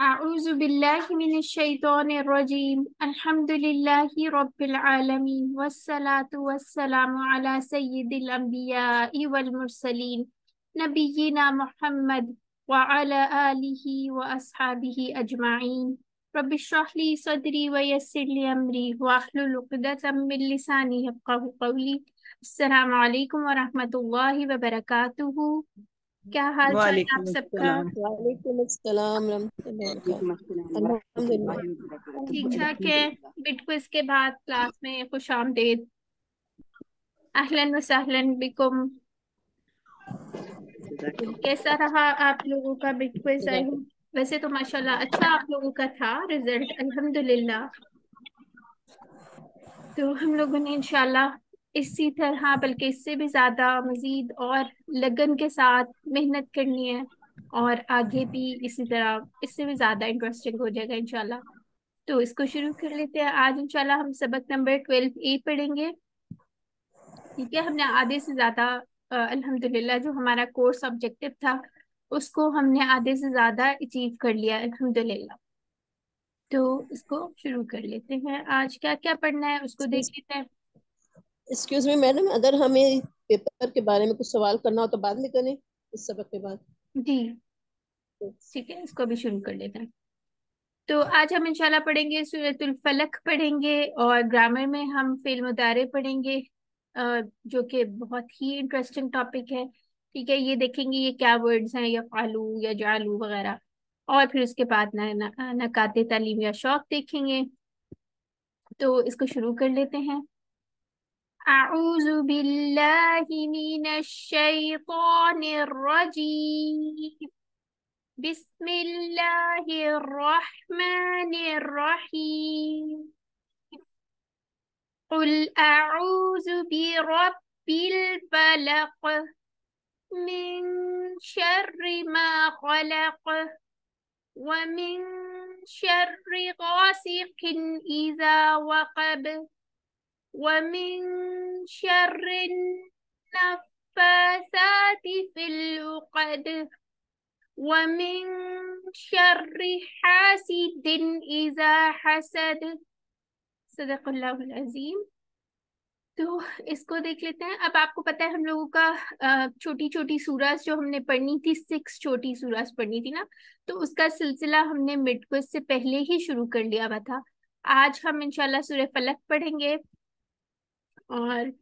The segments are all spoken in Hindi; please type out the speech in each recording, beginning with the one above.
अऊज़ु बिल्लाहि मिनश शैतानिर रजीम अल्हम्दुलिल्लाहि रब्बिल आलमीन वस्सलातु वस्सलामु अला सय्यिदिल अंबियाइ वल मुरसलीन नबिय्यिना मुहम्मद व अला आलिहि व अस्हाबिहि अजमाइन रब्बि इश्रह ली सदरी व यस्सिर ली अमरी वाहलुल उक़दतम मिन लिसानी यफ़क़हू क़ौली। अस्सलामु अलैकुम व रहमतुल्लाहि व बरकातुहू। क्या हाल चाल है आप वालेकुम सबका? अस्सलाम। वालेकुम अस्सलाम रहमतुल्लाहि व वालेकुम बरकातहू। अस्सलाम अल्हम्दुलिल्लाह। वरहमतुल्लाहि वबरकातुहू। ठीक ठाक है। अल्हम्दुलिल्लाह। बिट क्विज के बाद क्लास में खुश आमदीद। अहलन व सहलन बिकुम। कैसा रहा आप लोगों का बिट क्विज? आई हूँ वैसे तो माशाल्लाह अच्छा आप लोगों का था रिजल्ट, अल्हम्दुलिल्लाह। तो हम लोगों ने इंशाल्लाह इसी तरह बल्कि इससे भी ज्यादा मजीद और लगन के साथ मेहनत करनी है और आगे भी इसी तरह इससे भी ज्यादा इंटरेस्टिंग हो जाएगा इंशाल्लाह। तो इसको शुरू कर लेते हैं। आज इंशाल्लाह हम सबक नंबर 12A पढ़ेंगे। ठीक है, हमने आधे से ज्यादा अल्हम्दुलिल्लाह जो हमारा कोर्स ऑब्जेक्टिव था उसको हमने आधे से ज्यादा अचीव कर लिया अल्हम्दुलिल्लाह। तो इसको शुरू कर लेते हैं। आज क्या क्या पढ़ना है उसको देख लेते हैं। एक्सक्यूज मी मैडम, अगर हमें पेपर के बारे में कुछ सवाल करना हो तो बाद में करें, इस सबक के बाद। जी ठीक है, इसको भी शुरू कर लेते हैं। तो आज हम इंशाल्लाह पढ़ेंगे सूरतुल फलक पढ़ेंगे और ग्रामर में हम फेल मुदारे पढ़ेंगे, जो कि बहुत ही इंटरेस्टिंग टॉपिक है। ठीक है, ये देखेंगे ये क्या वर्ड्स हैं, या फालू या जालू वगैरह। और फिर उसके बाद नकाते तालीम या शौक देखेंगे। तो इसको शुरू कर लेते हैं। अऊज़ु बिल्लाहि मिनश शैतानिर रजीम बिस्मिल्लाहिर्रहमानिर्रहीम कुल अऊज़ु बिरब्बिल फलक मिन शर्रि मा खलक व मिन शर्रि गासिकिन इज़ा वक़ब व मिन शर्रि नफ़्फ़ासाति फिल उक़द व मिन शर्रि हासिदिन इज़ा हसद। सदक़ल्लाहुल अज़ीम। तो इसको देख लेते हैं। अब आपको पता है हम लोगों का छोटी छोटी सूरज जो हमने पढ़नी थी, 6 छोटी सूरज पढ़नी थी ना, तो उसका सिलसिला हमने मिड क्विज से पहले ही शुरू कर लिया हुआ था। आज हम इंशाल्लाह सूरह फलक पढ़ेंगे और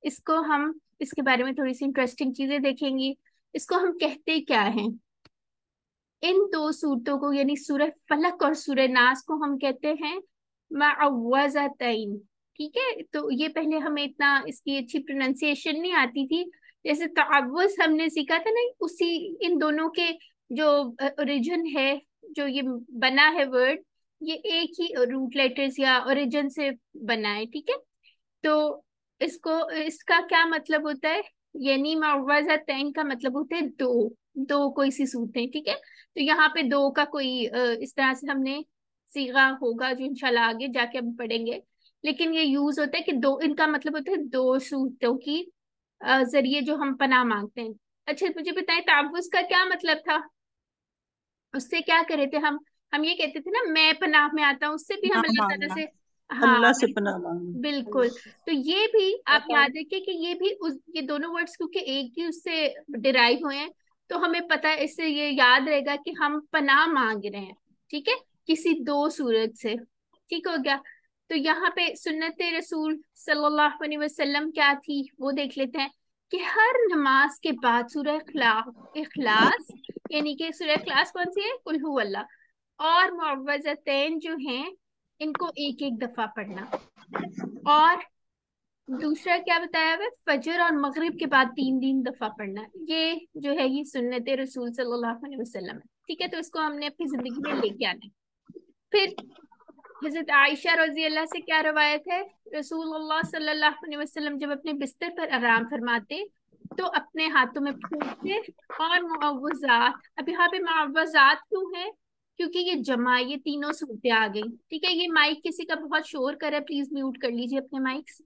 इसको हम इसके बारे में थोड़ी सी इंटरेस्टिंग चीजें देखेंगी। इसको हम कहते क्या हैं? इन दो सूरतों को यानी सूरह फलक और सूरह नास को हम कहते हैं मुअव्वज़तैन। ठीक है, तो ये पहले हमें इतना इसकी अच्छी प्रोनाउंसिएशन नहीं आती थी। जैसे तअव्वुज़ हमने सीखा था ना, उसी इन दोनों के जो ओरिजिन है, जो ये बना है वर्ड, ये एक ही रूट लेटर्स या ओरिजिन से बना है। ठीक है, तो इसको इसका क्या मतलब होता है? यानी मुअव्वज़तैन का मतलब होता है दो, दो कोई सी सूरतें। ठीक है, तो यहाँ पे दो का कोई इस तरह से हमने सीगा होगा जो इंशाल्लाह आगे जाके हम पढ़ेंगे। लेकिन ये यूज होता है कि दो, इनका मतलब होता है दो सूरतों की जरिए जो हम पनाह मांगते हैं। अच्छा मुझे बताएं तावुज़ का क्या मतलब था? उससे क्या करे थे हम ये कहते थे ना मैं पनाह में आता हूँ, उससे भी हम पनाह अल्लाह ताला मांगना, से। हाँ अल्लाह से बिल्कुल। पनाह मांगना। बिल्कुल। तो ये भी आप आप याद रखिए कि ये भी उस ये दोनों वर्ड्स क्योंकि एक ही उससे डिराइव हुए हैं, तो हमें पता है, इससे ये याद रहेगा कि हम पनाह मांग रहे हैं। ठीक है, किसी दो सूरत से। ठीक हो गया। तो यहाँ पे सुन्नत रसूल सल्लल्लाहु अलैहि वसल्लम क्या थी वो देख लेते हैं कि हर नमाज के बाद सूरह इखलास, इखलास यानी कि सूरह इखलास कौन सी है? कुल हु अल्लाह और मुअव्वज़तैन जो हैं इनको एक एक दफा पढ़ना। और दूसरा क्या बताया हुआ है? फजर और मगरिब के बाद तीन तीन दफा पढ़ना। ये जो है ये सुन्नत रसूल सल्लल्लाहु अलैहि वसल्लम है। ठीक है, तो इसको हमने अपनी जिंदगी में लेके आना है। फिर हजरत आयशा रजी अल्लाह से क्या रवायत है? रसूलुल्लाह सल्लल्लाहु अलैहि वसल्लम जब अपने बिस्तर पर आराम फरमाते तो अपने हाथों में फूंकते और मुअव्वज़ात। अब यहाँ पे मुअव्वज़ात क्यों है? क्योंकि ये जमा, ये तीनों सूरतें आ गई। ठीक है, ये माइक किसी का बहुत शोर कर रहा है, प्लीज म्यूट कर लीजिए अपने माइक्स।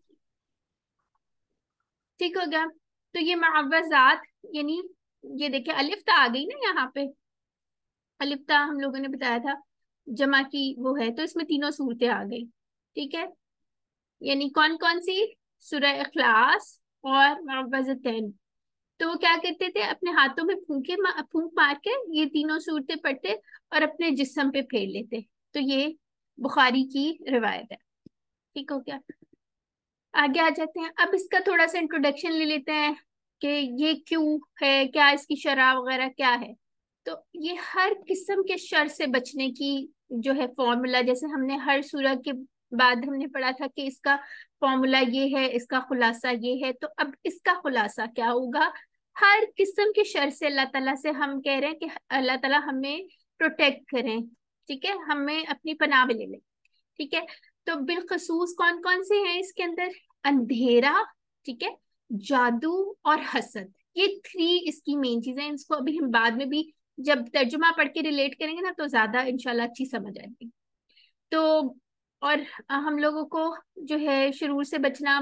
ठीक हो गया। तो ये मुअव्वज़ात यानी ये देखिए अलिफ तो आ गई ना यहाँ पे, अलिफ्ता हम लोगों ने बताया था जमा की वो है, तो इसमें तीनों सूरतें आ गई। ठीक है, यानी कौन कौन सी? सूरह इखलास और मुअव्वज़तैन। तो वो क्या करते थे, अपने हाथों में फूंक मार के ये तीनों सूरतें पढ़ते और अपने जिस्म पे फेर लेते। तो ये बुखारी की रिवायत है। ठीक हो गया। आगे आ जाते हैं। अब इसका थोड़ा सा इंट्रोडक्शन ले लेते हैं कि ये क्यों है, क्या इसकी शरह वगैरह क्या है। तो ये हर किस्म के शर से बचने की जो है फॉर्मूला, जैसे हमने हर सूरत के बाद हमने पढ़ा था कि इसका फॉर्मूला ये है, इसका खुलासा ये है, तो अब इसका खुलासा क्या होगा? हर किस्म के शर से अल्लाह ताला से हम कह रहे हैं कि अल्लाह ताला हमें प्रोटेक्ट करें। ठीक है, हमें अपनी पनाह में ले लें। ठीक है, तो बिलखसूस कौन कौन से हैं इसके अंदर? अंधेरा, ठीक है, जादू और हसद। ये थ्री इसकी मेन चीजें हैं। इसको अभी हम बाद में भी जब तर्जुमा पढ़ के रिलेट करेंगे ना, तो ज्यादा इंशाल्लाह अच्छी समझ आएगी। तो और हम लोगों को जो है शुरू से बचना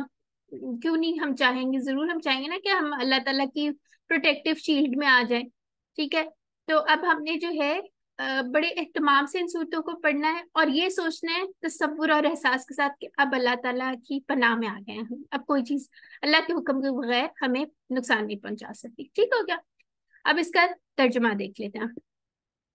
क्यों नहीं हम चाहेंगे? जरूर हम चाहेंगे ना कि हम अल्लाह ताला की प्रोटेक्टिव शील्ड में आ जाएं। ठीक है, तो अब हमने जो है बड़े एहतमाम से इन सूरतों को पढ़ना है और ये सोचना है तसव्वुर और एहसास के साथ कि अब अल्लाह ताला की पनाह में आ गए हैं हम। अब कोई चीज अल्लाह के हुक्म के बगैर हमें नुकसान नहीं पहुंचा सकती। ठीक हो गया। अब इसका तर्जुमा देख लेते हैं।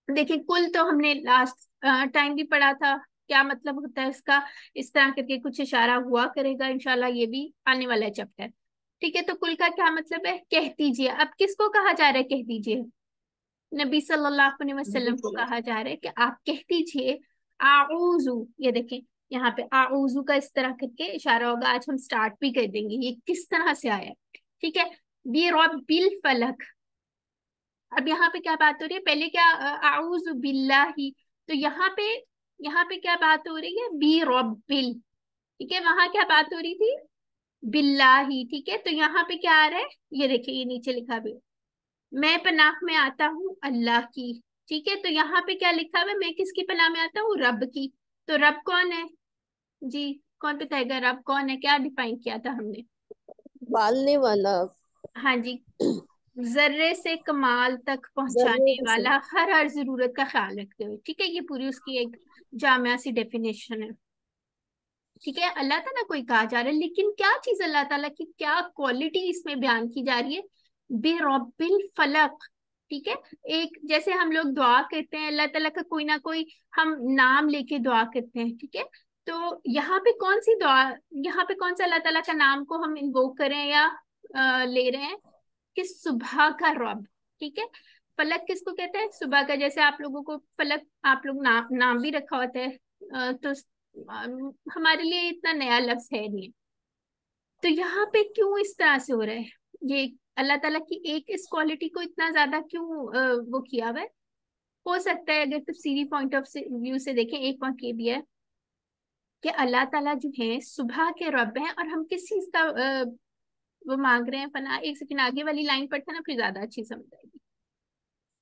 देखिए, कुल तो हमने लास्ट टाइम भी पढ़ा था, क्या मतलब होता है इसका। इस तरह करके कुछ इशारा हुआ करेगा इंशाल्लाह, ये भी आने वाला है चैप्टर। ठीक है, तो कुल का क्या मतलब है? कह दीजिए। अब किसको कहा जा रहा है कह दीजिए? नबी सल्लल्लाहु अलैहि वसल्लम को कहा जा रहा है कि आप कह दीजिए आऊजू। ये देखें, यहाँ पे आऊजू का इस तरह करके इशारा होगा। आज हम स्टार्ट भी कर देंगे ये किस तरह से आया है। ठीक है, बी रब्बिल फलक। अब यहाँ पे क्या बात हो रही है? पहले क्या आऊजु बिल्लाही, तो यहाँ पे क्या बात हो रही है? बी रब्बिल। ठीक है, वहां क्या बात हो रही थी? बिल्लाही। ठीक है, तो यहाँ पे क्या आ रहा है? ये देखिए, ये नीचे लिखा भी है, मैं पनाह में आता हूँ अल्लाह की। ठीक है, तो यहाँ पे क्या लिखा हुआ है? मैं किसकी पनाह में आता हूँ? रब की। तो रब कौन है जी? कौन बताएगा रब कौन है? क्या डिफाइन किया था हमने? पालने वाला। हाँ जी, जर्रे से कमाल तक जर्रे पहुंचाने से। वाला, हर हर जरूरत का ख्याल रखते हुए। ठीक है, ये पूरी उसकी एक जामिया सी डेफिनेशन है। ठीक है, अल्लाह ताला को ही कहा जा रहा है, लेकिन क्या चीज अल्लाह ताला की क्या क्वालिटी इसमें बयान की जा रही है? बेरब्बिल फलक। ठीक है, एक जैसे हम लोग दुआ करते हैं अल्लाह ताला का कोई ना कोई हम नाम लेके दुआ करते हैं। ठीक है, तो यहाँ पे कौन सी दुआ, यहाँ पे कौन सा अल्लाह ताला का नाम को हम इन्वोक करें या ले रहे हैं? कि सुबह का रब। ठीक है, फलक किसको कहते हैं? सुबह का। जैसे आप लोगों को फलक, आप लोग नाम भी रखा होता है, तो हमारे लिए इतना नया लफ्ज है नहीं। तो यहाँ पे क्यों इस तरह से हो रहा है? ये अल्लाह ताला की एक इस क्वालिटी को इतना ज्यादा क्यों वो किया हुआ है? हो सकता है अगर तफसीरी पॉइंट ऑफ व्यू से देखें, एक पॉइंट ये भी है कि अल्लाह ताला जो है सुबह के रब हैं, और हम किस चीज का वो मांग रहे हैं पनाह। एक सेकंड आगे वाली लाइन पढ़ते ना, फिर ज्यादा अच्छी समझ आएगी।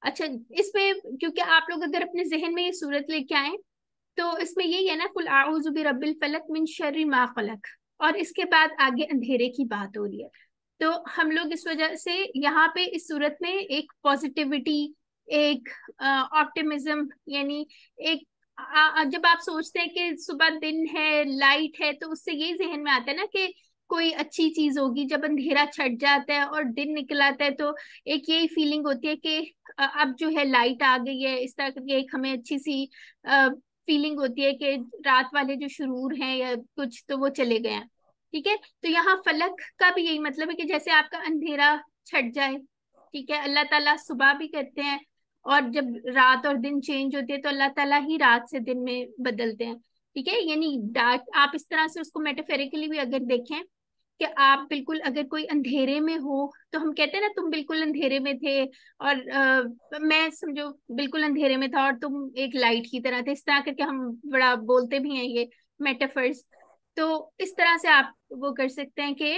अच्छा, इसमें क्योंकि आप लोग अगर अपने जहन में ये सूरत लेके आए, तो इसमें यही है ना, कुल आऊज़ु बिरब्बिल फलक मिन शर्रि मा खलक, और इसके बाद आगे अंधेरे की बात हो रही है। तो हम लोग इस वजह से यहाँ पे इस सूरत में एक पॉजिटिविटी, एक ऑप्टिमिज्म, यानी एक जब आप सोचते हैं कि सुबह दिन है, लाइट है, तो उससे यही जहन में आता है ना कि कोई अच्छी चीज होगी। जब अंधेरा छट जाता है और दिन निकल आता है, तो एक यही फीलिंग होती है कि अब जो है लाइट आ गई है। इस तरह की एक हमें अच्छी सी फीलिंग होती है कि रात वाले जो शुरूर हैं या कुछ, तो वो चले गए हैं। ठीक है, तो यहाँ फलक का भी यही मतलब है कि जैसे आपका अंधेरा छट जाए। ठीक है, अल्लाह ताला सुबह भी कहते हैं, और जब रात और दिन चेंज होती है तो अल्लाह ताला ही रात से दिन में बदलते हैं। ठीक है, यानी डार्क, आप इस तरह से उसको मेटाफोरिकली भी अगर देखें कि आप बिल्कुल अगर कोई अंधेरे में हो, तो हम कहते हैं ना तुम बिल्कुल अंधेरे में थे, और मैं समझो बिल्कुल अंधेरे में था और तुम एक लाइट की तरह थे। इस तरह करके हम बड़ा बोलते भी हैं ये मेटाफर्स। तो इस तरह से आप वो कर सकते हैं कि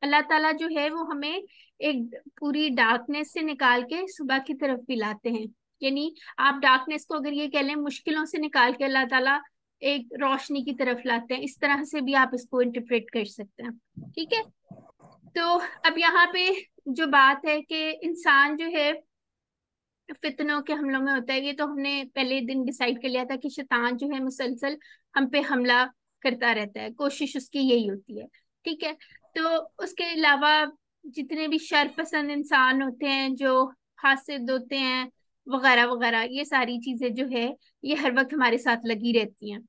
अल्लाह ताला जो है वो हमें एक पूरी डार्कनेस से निकाल के सुबह की तरफ भी लाते हैं। यानी आप डार्कनेस को अगर ये कह लें, मुश्किलों से निकाल के अल्लाह ताला एक रोशनी की तरफ लाते हैं। इस तरह से भी आप इसको इंटरप्रेट कर सकते हैं। ठीक है, तो अब यहाँ पे जो बात है कि इंसान जो है फितनों के हमलों में होता है। ये तो हमने पहले दिन डिसाइड कर लिया था कि शैतान जो है मुसलसल हम पे हमला करता रहता है, कोशिश उसकी यही होती है। ठीक है, तो उसके अलावा जितने भी शर पसंद इंसान होते हैं, जो हासिद होते हैं वगैरह वगैरह, ये सारी चीजें जो है ये हर वक्त हमारे साथ लगी रहती हैं।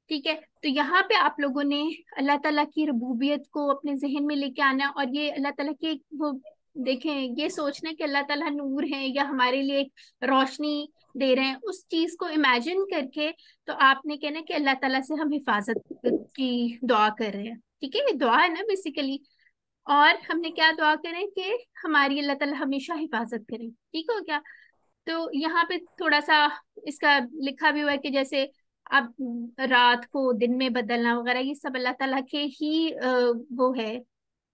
ठीक है, तो यहाँ पे आप लोगों ने अल्लाह ताला की रबूबियत को अपने जहन में लेके आना, और ये अल्लाह ताला की वो देखें, ये सोचना कि अल्लाह ताला नूर है या हमारे लिए एक रोशनी दे रहे हैं, उस चीज को इमेजिन करके तो आपने कहना कि अल्लाह ताला से हम हिफाजत की दुआ कर रहे हैं। ठीक है, ये दुआ है ना बेसिकली। और हमने क्या दुआ करें कि हमारी अल्लाह ताला हमेशा हिफाजत करें। ठीक हो गया। तो यहाँ पे थोड़ा सा इसका लिखा भी हुआ है कि जैसे अब रात को दिन में बदलना वगैरह, ये सब अल्लाह ताला के ही वो है,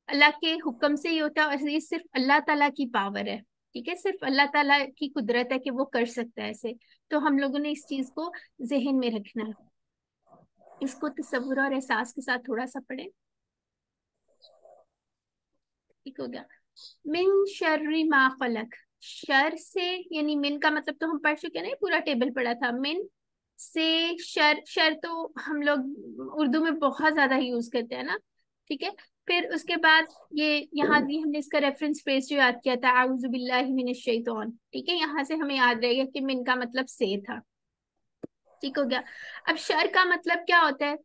अल्लाह के हुक्म से ही होता है, और ये सिर्फ अल्लाह ताला की पावर है। ठीक है, सिर्फ अल्लाह ताला की कुदरत है कि वो कर सकता है ऐसे। तो हम लोगों ने इस चीज को जहन में रखना है, इसको तसव्वुर और एहसास के साथ थोड़ा सा पढ़े। ठीक हो गया। मिन शर्री मा खलक, शर से, यानी मिन का मतलब तो हम पढ़ चुके हैं ना, ये पूरा टेबल पढ़ा था। मिन से शर, शर तो हम लोग उर्दू में बहुत ज्यादा यूज करते हैं ना। ठीक है, फिर उसके बाद ये यहाँ भी हमने इसका रेफरेंस फ्रेज जो याद किया था, आऊज़ु बिल्लाहि मिनश शैतान। ठीक है, यहाँ से हमें याद रहेगा कि मिन का मतलब से था। ठीक हो गया। अब शर का मतलब क्या होता है?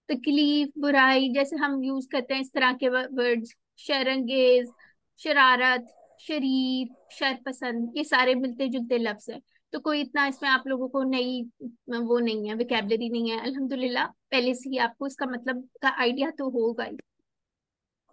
तकलीफ, बुराई, जैसे हम यूज करते हैं इस तरह के वर्ड्स, शरंगेज, शरारत, शरीर, शर पसंद, ये सारे मिलते जुलते लफ्ज है। तो कोई इतना इसमें आप लोगों को नई वो नहीं है, विकेबलरी नहीं है, अल्हम्दुलिल्लाह पहले से ही आपको इसका मतलब का आइडिया तो होगा ही।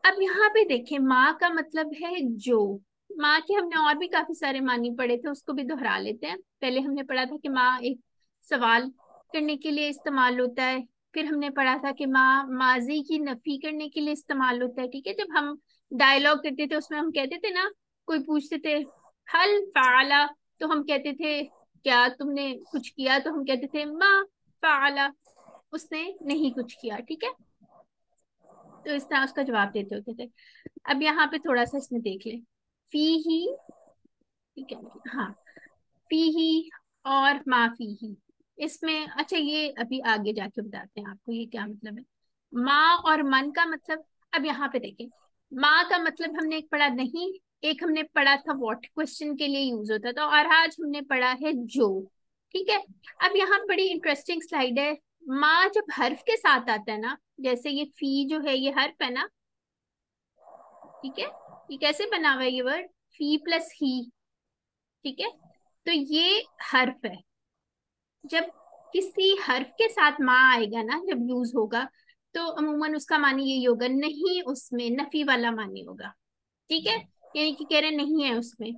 अब यहाँ पे देखें, माँ का मतलब है जो। माँ के हमने और भी काफी सारे मानी पढ़े थे, उसको भी दोहरा लेते हैं। पहले हमने पढ़ा था कि माँ एक सवाल करने के लिए इस्तेमाल होता है। फिर हमने पढ़ा था कि माँ माजी की नफी करने के लिए इस्तेमाल होता है। ठीक है, जब हम डायलॉग करते थे उसमें हम कहते थे ना, कोई पूछते थे हल फाला, तो हम कहते थे क्या तुमने कुछ किया, तो हम कहते थे माँ फाला, उसने नहीं कुछ किया। ठीक है, तो इस तरह उसका जवाब देते होते थे। अब यहाँ पे थोड़ा सा इसमें देख ले, फी ही, ठीक है, हाँ, फी ही और माफी ही, इसमें अच्छा ये अभी आगे जाके बताते हैं आपको ये क्या मतलब है। माँ और मन का मतलब, अब यहाँ पे देखें, माँ का मतलब हमने एक पढ़ा नहीं, एक हमने पढ़ा था व्हाट क्वेश्चन के लिए यूज होता था, और आज हमने पढ़ा है जो। ठीक है, अब यहाँ बड़ी इंटरेस्टिंग स्लाइड है। माँ जब हर्फ के साथ आता है ना, जैसे ये फी जो है ये हर्फ है ना। ठीक है, ये कैसे बना हुआ है ये वर्ड, फी प्लस ही। ठीक है, तो ये हर्फ है। जब किसी हर्फ के साथ माँ आएगा ना, जब यूज होगा, तो अमूमन उसका मानी यही होगा, नहीं उसमें नफी वाला मानी होगा। ठीक है, यानी कि कह रहे नहीं है उसमें।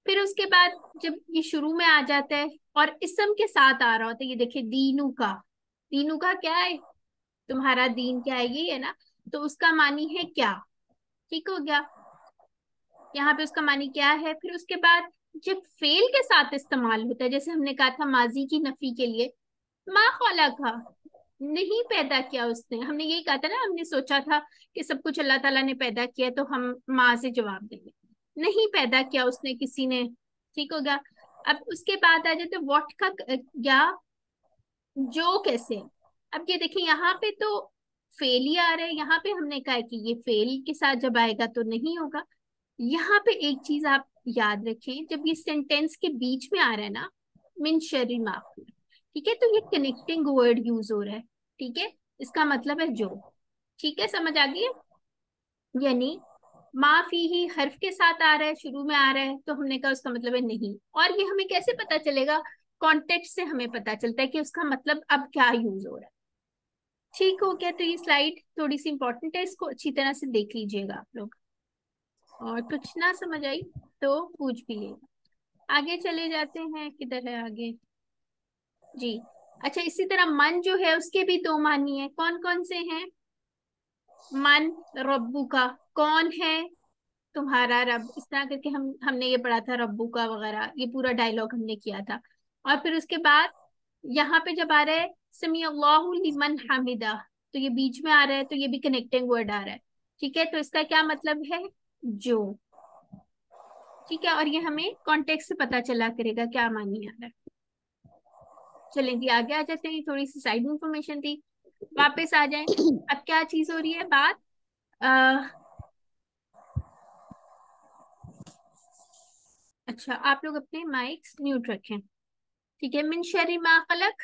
फिर उसके बाद जब ये शुरू में आ जाता है और इसम के साथ आ रहा होता है, ये देखिए दीनू का, दीनू का क्या है, तुम्हारा दीन क्या है, ये है ना, तो उसका मानी है क्या। ठीक हो गया, यहाँ पे उसका मानी क्या है। फिर उसके बाद जब फेल के साथ इस्तेमाल होता है, जैसे हमने कहा था माजी की नफी के लिए, मा खौला का, नहीं पैदा किया उसने, हमने यही कहा था ना, हमने सोचा था कि सब कुछ अल्लाह ताला ने पैदा किया, तो हम माँ से जवाब देंगे, नहीं पैदा किया उसने किसी ने। ठीक हो गया। अब उसके बाद आ जाते व्हाट का, या जो कैसे। अब ये देखिए यहाँ पे तो फेल ही आ रहा है, यहाँ पे हमने कहा है कि ये फेल के साथ जब आएगा तो नहीं होगा। यहाँ पे एक चीज आप याद रखें, जब ये सेंटेंस के बीच में आ रहा है ना, मिन शर्री मा, ठीक है, तो ये कनेक्टिंग वर्ड यूज हो रहा है। ठीक है, इसका मतलब है जो। ठीक है, समझ आ गई है? यानी माफी ही हर्फ के साथ आ रहा है, शुरू में आ रहा है, तो हमने कहा उसका मतलब है नहीं। और ये हमें कैसे पता चलेगा? कॉन्टेक्स्ट से हमें पता चलता है कि उसका मतलब अब क्या यूज हो रहा है। ठीक हो गया, तो ये स्लाइड थोड़ी सी इंपॉर्टेंट है, इसको अच्छी तरह से देख लीजिएगा आप लोग, और कुछ ना समझ आई तो पूछ भी लेगा। आगे चले जाते हैं, किधर है आगे जी। अच्छा, इसी तरह मन जो है उसके भी दो मानी है, कौन कौन से हैं? मन, रब्बू का, कौन है तुम्हारा रब, इस तरह करके हमने ये पढ़ा था, रब्बू का वगैरह, ये पूरा डायलॉग हमने किया था। और फिर उसके बाद यहाँ पे जब आ रहा है समी अल्लाहु लिमन हामिदा, तो ये बीच में आ रहा है, तो ये भी कनेक्टिंग वर्ड आ रहा है। ठीक है, तो इसका क्या मतलब है? जो। ठीक है, और ये हमें कॉन्टेक्स्ट से पता चला करेगा क्या मानी आ रहा है। चलें जी आगे आ जाते हैं, थोड़ी सी साइड इंफॉर्मेशन थी, वापस आ जाए। अब क्या चीज हो रही है बात, अच्छा आप लोग अपने माइक्स म्यूट रखें। ठीक है, मिन शर्रि मा खलक,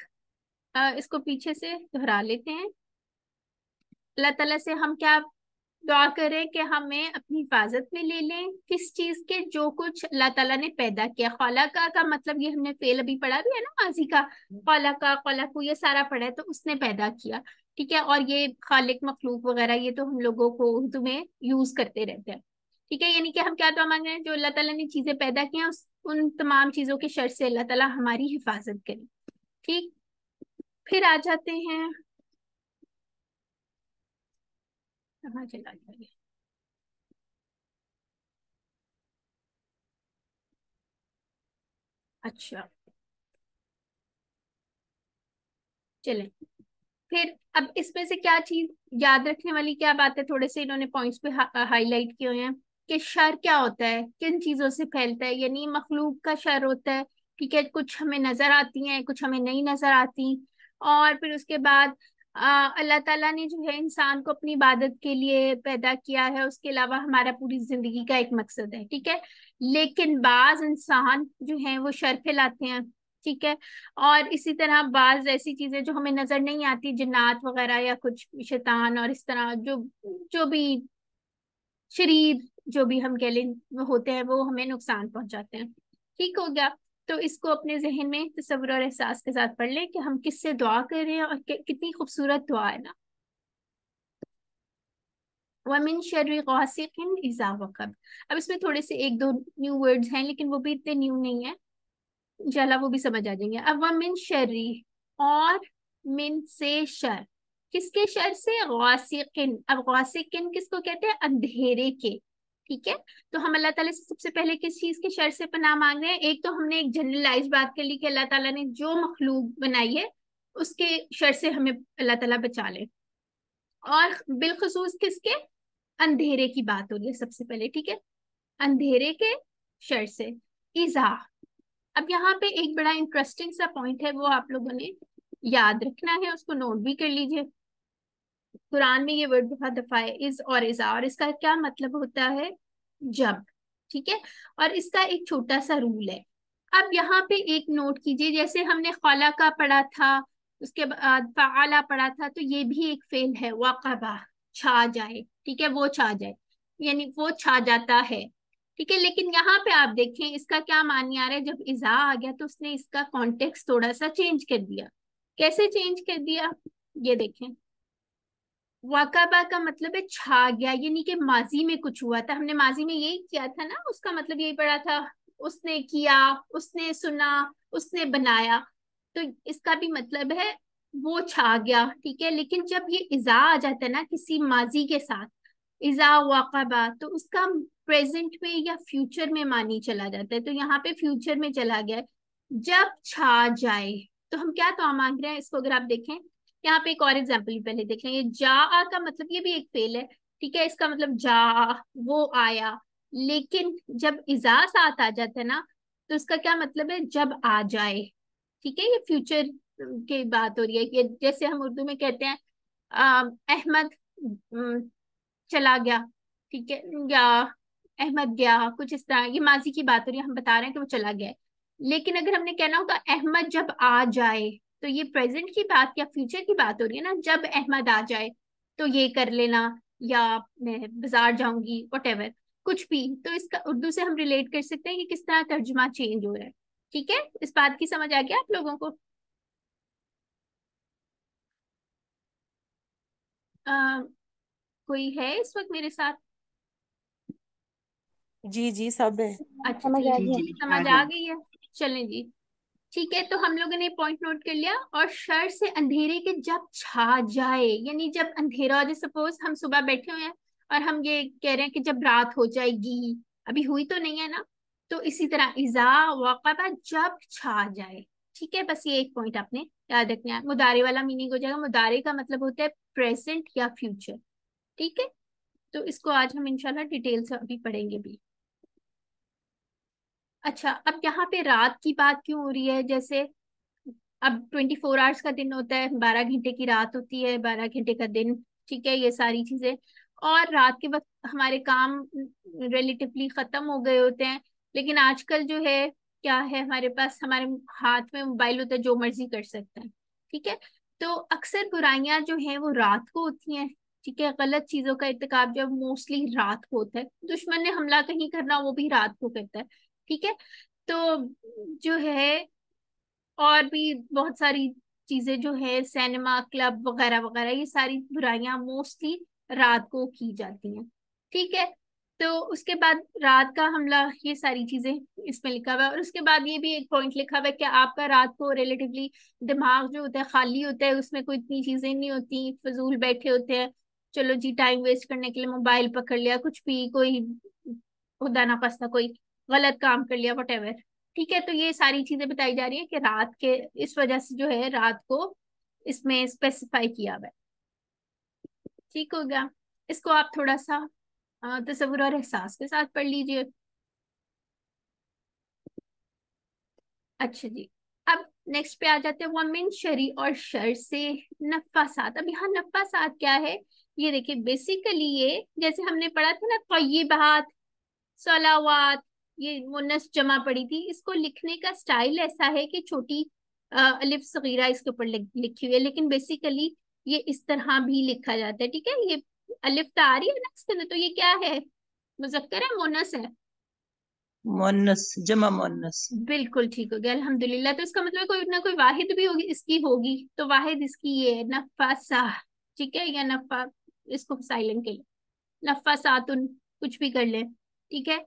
इसको पीछे से दोहरा लेते हैं। अल्लाह ताला से हम क्या दुआ करें कि हमें अपनी हिफाजत में ले लें, किस चीज के, जो कुछ अल्लाह ताला ने पैदा किया। खलका का मतलब ये हमने फेल अभी पढ़ा भी है ना, माजी का, खलका खलकू ये सारा पढ़ा है, तो उसने पैदा किया। ठीक है, और ये खालिक मखलूक वगैरह ये तो हम लोगों को उर्दू में यूज करते रहते हैं। ठीक है, यानी कि हम क्या दुआ मांग रहे हैं, जो अल्लाह ताला ने चीजें पैदा की हैं उन तमाम चीजों के शर से अल्लाह ताला हमारी हिफाजत करे। ठीक, फिर आ जाते हैं, कहाँ चला गया, अच्छा चलें। फिर अब इसमें से क्या चीज याद रखने वाली क्या बात है, थोड़े से इन्होंने पॉइंट्स पे हाईलाइट किए हुए हैं कि शर क्या होता है, किन चीजों से फैलता है, यानी मखलूक का शर होता है। ठीक है, कुछ हमें नजर आती हैं, कुछ हमें नहीं नजर आती। और फिर उसके बाद अल्लाह ताला ने जो है इंसान को अपनी इबादत के लिए पैदा किया है, उसके अलावा हमारा पूरी जिंदगी का एक मकसद है। ठीक है, लेकिन बाज इंसान जो है वो शर फैलाते हैं। ठीक है, और इसी तरह बाज ऐसी चीजें जो हमें नजर नहीं आती, जिन्नात वगैरह या कुछ शैतान और इस तरह जो जो भी शरीर, जो भी हम कह लें वो होते हैं, वो हमें नुकसान पहुंचाते हैं। ठीक हो गया, तो इसको अपने जहन में तसव्वुर और एहसास के साथ पढ़ लें कि हम किससे दुआ कर रहे हैं और कितनी खूबसूरत दुआ है ना। वमिन शर्रि गासिकिन इज़ा वक़ब। अब इसमें थोड़े से एक दो न्यू वर्ड्स हैं, लेकिन वो भी इतने न्यू नहीं है, इंशाल्लाह वो भी समझ आ जाएंगे। अब वह मिन शर्री, और मिन से शर, किसके शर से, गासिकिन। अब गासिकिन किसको कहते हैं, अंधेरे के। ठीक है, तो हम अल्लाह ताला से सबसे पहले किस चीज के शर से पनाह मांग रहे हैं, एक तो हमने एक जनरलाइज बात कर ली कि अल्लाह ताला ने जो मखलूक बनाई है उसके शर से हमें अल्लाह ताला बचा ले, और बिलखसूस किसके, अंधेरे की बात हो रही है सबसे पहले। ठीक है, अंधेरे के शर से। इजा, अब यहाँ पे एक बड़ा इंटरेस्टिंग सा पॉइंट है, वो आप लोगों ने याद रखना है, उसको नोट भी कर लीजिए। कुरान में ये वर्ड बहुत दफा है, इज और इजा, और इसका क्या मतलब होता है, जब। ठीक है, और इसका एक छोटा सा रूल है। अब यहाँ पे एक नोट कीजिए, जैसे हमने खला का पढ़ा था, उसके बाद फाला पढ़ा था, तो ये भी एक फेल है, वाकबा, छा जाए। ठीक है, वो छा जाए, यानी वो छा जाता है। ठीक है, लेकिन यहाँ पे आप देखें इसका क्या मानी आ रहा है, जब इजा आ गया तो उसने इसका कॉन्टेक्स्ट थोड़ा सा चेंज कर दिया। कैसे चेंज कर दिया, ये देखें। वाकबा का मतलब है छा गया, यानी कि माजी में कुछ हुआ था, हमने माजी में यही किया था ना, उसका मतलब यही पढ़ा था, उसने किया, उसने सुना, उसने बनाया। तो इसका भी मतलब है वो छा गया। ठीक है, लेकिन जब ये इजा आ जाता है ना किसी माजी के साथ, इजा वाकबा, तो उसका प्रेजेंट में या फ्यूचर में मानी चला जाता है, तो यहाँ पे फ्यूचर में चला गया है। जब छा जाए, तो हम क्या तो मांग रहे हैं इसको, अगर आप देखें यहाँ पे एक और एग्जाम्पल पहले देख लें, ये जा का मतलब ये भी एक फेल है। ठीक है, इसका मतलब जा, वो आया, लेकिन जब इजा साथ आ जाता है ना, तो इसका क्या मतलब है, जब आ जाए। ठीक है, ये फ्यूचर की बात हो रही है, कि जैसे हम उर्दू में कहते हैं अहमद चला गया। ठीक है, या अहमद गया, कुछ इस तरह, ये माजी की बात हो रही है, हम बता रहे हैं कि वो चला गया है। लेकिन अगर हमने कहना होगा अहमद जब आ जाए, तो ये प्रेजेंट की बात या फ्यूचर की बात हो रही है ना, जब अहमद आ जाए तो ये कर लेना, या मैं बाजार जाऊंगी, वटेवर, कुछ भी। तो इसका उर्दू से हम रिलेट कर सकते हैं कि किस तरह तर्जुमा चेंज हो रहा है। ठीक है, इस बात की समझ आ गया आप लोगों को। आ, कोई है इस वक्त मेरे साथ, जी जी सब है। अच्छा समझ आ चलिए, जी गया। जी आ समझ आ गई। गई है। चलें जी, ठीक है, तो हम लोगों ने पॉइंट नोट कर लिया। और शर से अंधेरे के जब छा जाए, यानी जब अंधेरा हो जाए, सपोज हम सुबह बैठे हुए हैं और हम ये कह रहे हैं कि जब रात हो जाएगी, अभी हुई तो नहीं है ना, तो इसी तरह इजा वक़बा, जब छा जाए। ठीक है, बस ये एक पॉइंट आपने याद रखना है। मुदारे वाला मीनिंग हो जाएगा, मुदारे का मतलब होता है प्रेजेंट या फ्यूचर। ठीक है, तो इसको आज हम इंशाल्लाह डिटेल से अभी पढ़ेंगे भी। अच्छा, अब यहाँ पे रात की बात क्यों हो रही है? जैसे अब 24 आवर्स का दिन होता है, 12 घंटे की रात होती है, 12 घंटे का दिन। ठीक है, ये सारी चीजें। और रात के वक्त हमारे काम रिलेटिवली खत्म हो गए होते हैं। लेकिन आजकल जो है, क्या है, हमारे पास हमारे हाथ में मोबाइल होता है, जो मर्जी कर सकते हैं। ठीक है। तो अक्सर बुराइयां जो है वो रात को होती हैं। ठीक है, गलत चीजों का इर्तिकाब जब मोस्टली रात को होता है, दुश्मन ने हमला कहीं करना वो भी रात को करता है। ठीक है। तो जो है, और भी बहुत सारी चीजें जो है, सिनेमा क्लब वगैरह वगैरह, ये सारी बुराइयां मोस्टली रात को की जाती हैं। ठीक है। तो उसके बाद रात का हमला, ये सारी चीजें इसमें लिखा हुआ है। और उसके बाद ये भी एक पॉइंट लिखा हुआ है कि आपका रात को रिलेटिवली दिमाग जो होता है खाली होता है, उसमें कोई इतनी चीजें नहीं होती, फजूल बैठे होते हैं। चलो जी, टाइम वेस्ट करने के लिए मोबाइल पकड़ लिया, कुछ भी, कोई खुदा ना खास्ता कोई गलत काम कर लिया, वटेवर। ठीक है। तो ये सारी चीजें बताई जा रही है कि रात के, इस वजह से जो है रात को इसमें स्पेसिफाई किया हुआ है। ठीक हो गया। इसको आप थोड़ा सा तसव्वुर और एहसास के साथ पढ़ लीजिए। अच्छा जी। अब नेक्स्ट पे आ जाते हैं, वमिन शरी और शर से नफासात। अब यहाँ नफासात क्या है? ये देखिए, बेसिकली ये जैसे हमने पढ़ा था ना, तय्यबात, सलावात, ये मुन्नस जमा पड़ी थी। इसको लिखने का स्टाइल ऐसा है कि छोटी अलिफ सगीरा इसके ऊपर लिखी हुई है, लेकिन बेसिकली ये इस तरह भी लिखा जाता है। ठीक है, ये अलिफ तो आ रही है ना इसके अंदर, तो ये क्या है? मुजक्कर है, मुन्नस है? मुअन्नस, जमा मुअन्नस। बिल्कुल ठीक हो गया, अल्हम्दुलिल्लाह। तो इसका मतलब कोई ना कोई वाहिद भी होगी, इसकी होगी। तो वाहिद इसकी ये है, नफासा। ठीक है, या नफा, इसको साइलेंट के लिए नफासातुन, कुछ भी कर ले। ठीक है।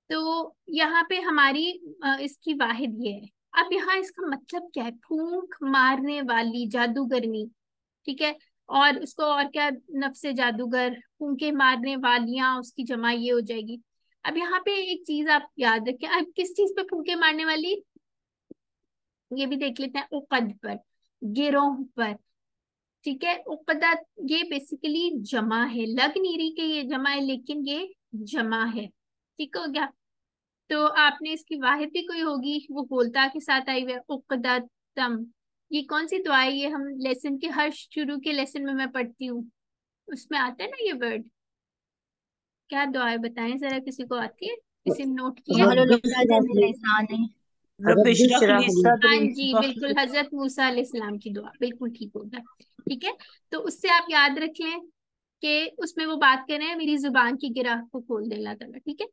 तो यहाँ पे हमारी इसकी वाहिद ये है। अब यहाँ इसका मतलब क्या है? फूंक मारने वाली जादूगरनी। ठीक है। और उसको और क्या, नफ्से जादूगर, फूंके मारने वालियां, उसकी जमा ये हो जाएगी। अब यहाँ पे एक चीज आप याद रखें, अब किस चीज पे फूंके मारने वाली, ये भी देख लेते हैं, उकद पर, गिरोह पर। ठीक है, उकदा, ये बेसिकली जमा है, लग नहीं रही कि ये जमा है, लेकिन ये जमा है। ठीक हो गया। तो आपने इसकी वाहिद भी कोई होगी, वो गोलता के साथ आई हुई है, उकदतम। ये कौन सी दुआ है? ये हम लेसन के हर शुरू के लेसन में मैं पढ़ती हूँ, उसमें आता है ना ये वर्ड। क्या दुआ है बताएं जरा, किसी को आती है? किसी ने नोट किया? रब्बि रब्बि इश्रह ली इश्रह इश्रह ली ली हाँ सदरी जी, बिल्कुल, हजरत मूसा अलैहिस्सलाम की दुआ, बिल्कुल ठीक होगा। ठीक है। तो उससे आप याद रख लें कि उसमें वो बात कर रहे हैं, मेरी जुबान की गिरह को खोल दे अल्लाह ताला। ठीक है।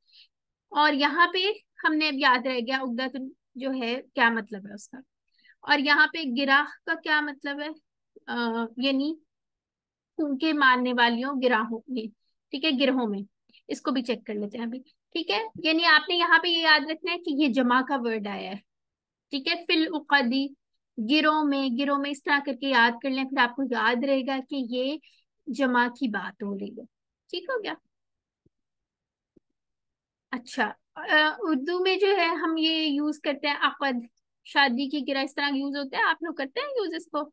और यहाँ पे हमने अब याद रह गया उगदा जो है क्या मतलब है उसका। और यहाँ पे गिराह का क्या मतलब है? यानी फूंके मारने वालियों गिराहों में। ठीक है, गिरोह में। इसको भी चेक कर लेते हैं अभी। ठीक है, यानी आपने यहाँ पे ये याद रखना है कि ये जमा का वर्ड आया है। ठीक है, फिल उकदी, गिरोह में, गिरोह में, इस तरह करके याद कर लें, फिर आपको याद रहेगा कि ये जमा की बात हो रही है। ठीक हो गया। अच्छा, उर्दू में जो है हम ये यूज करते हैं अकद, शादी की गिरह, इस तरह यूज होता है। आप लोग करते हैं यूज इसको?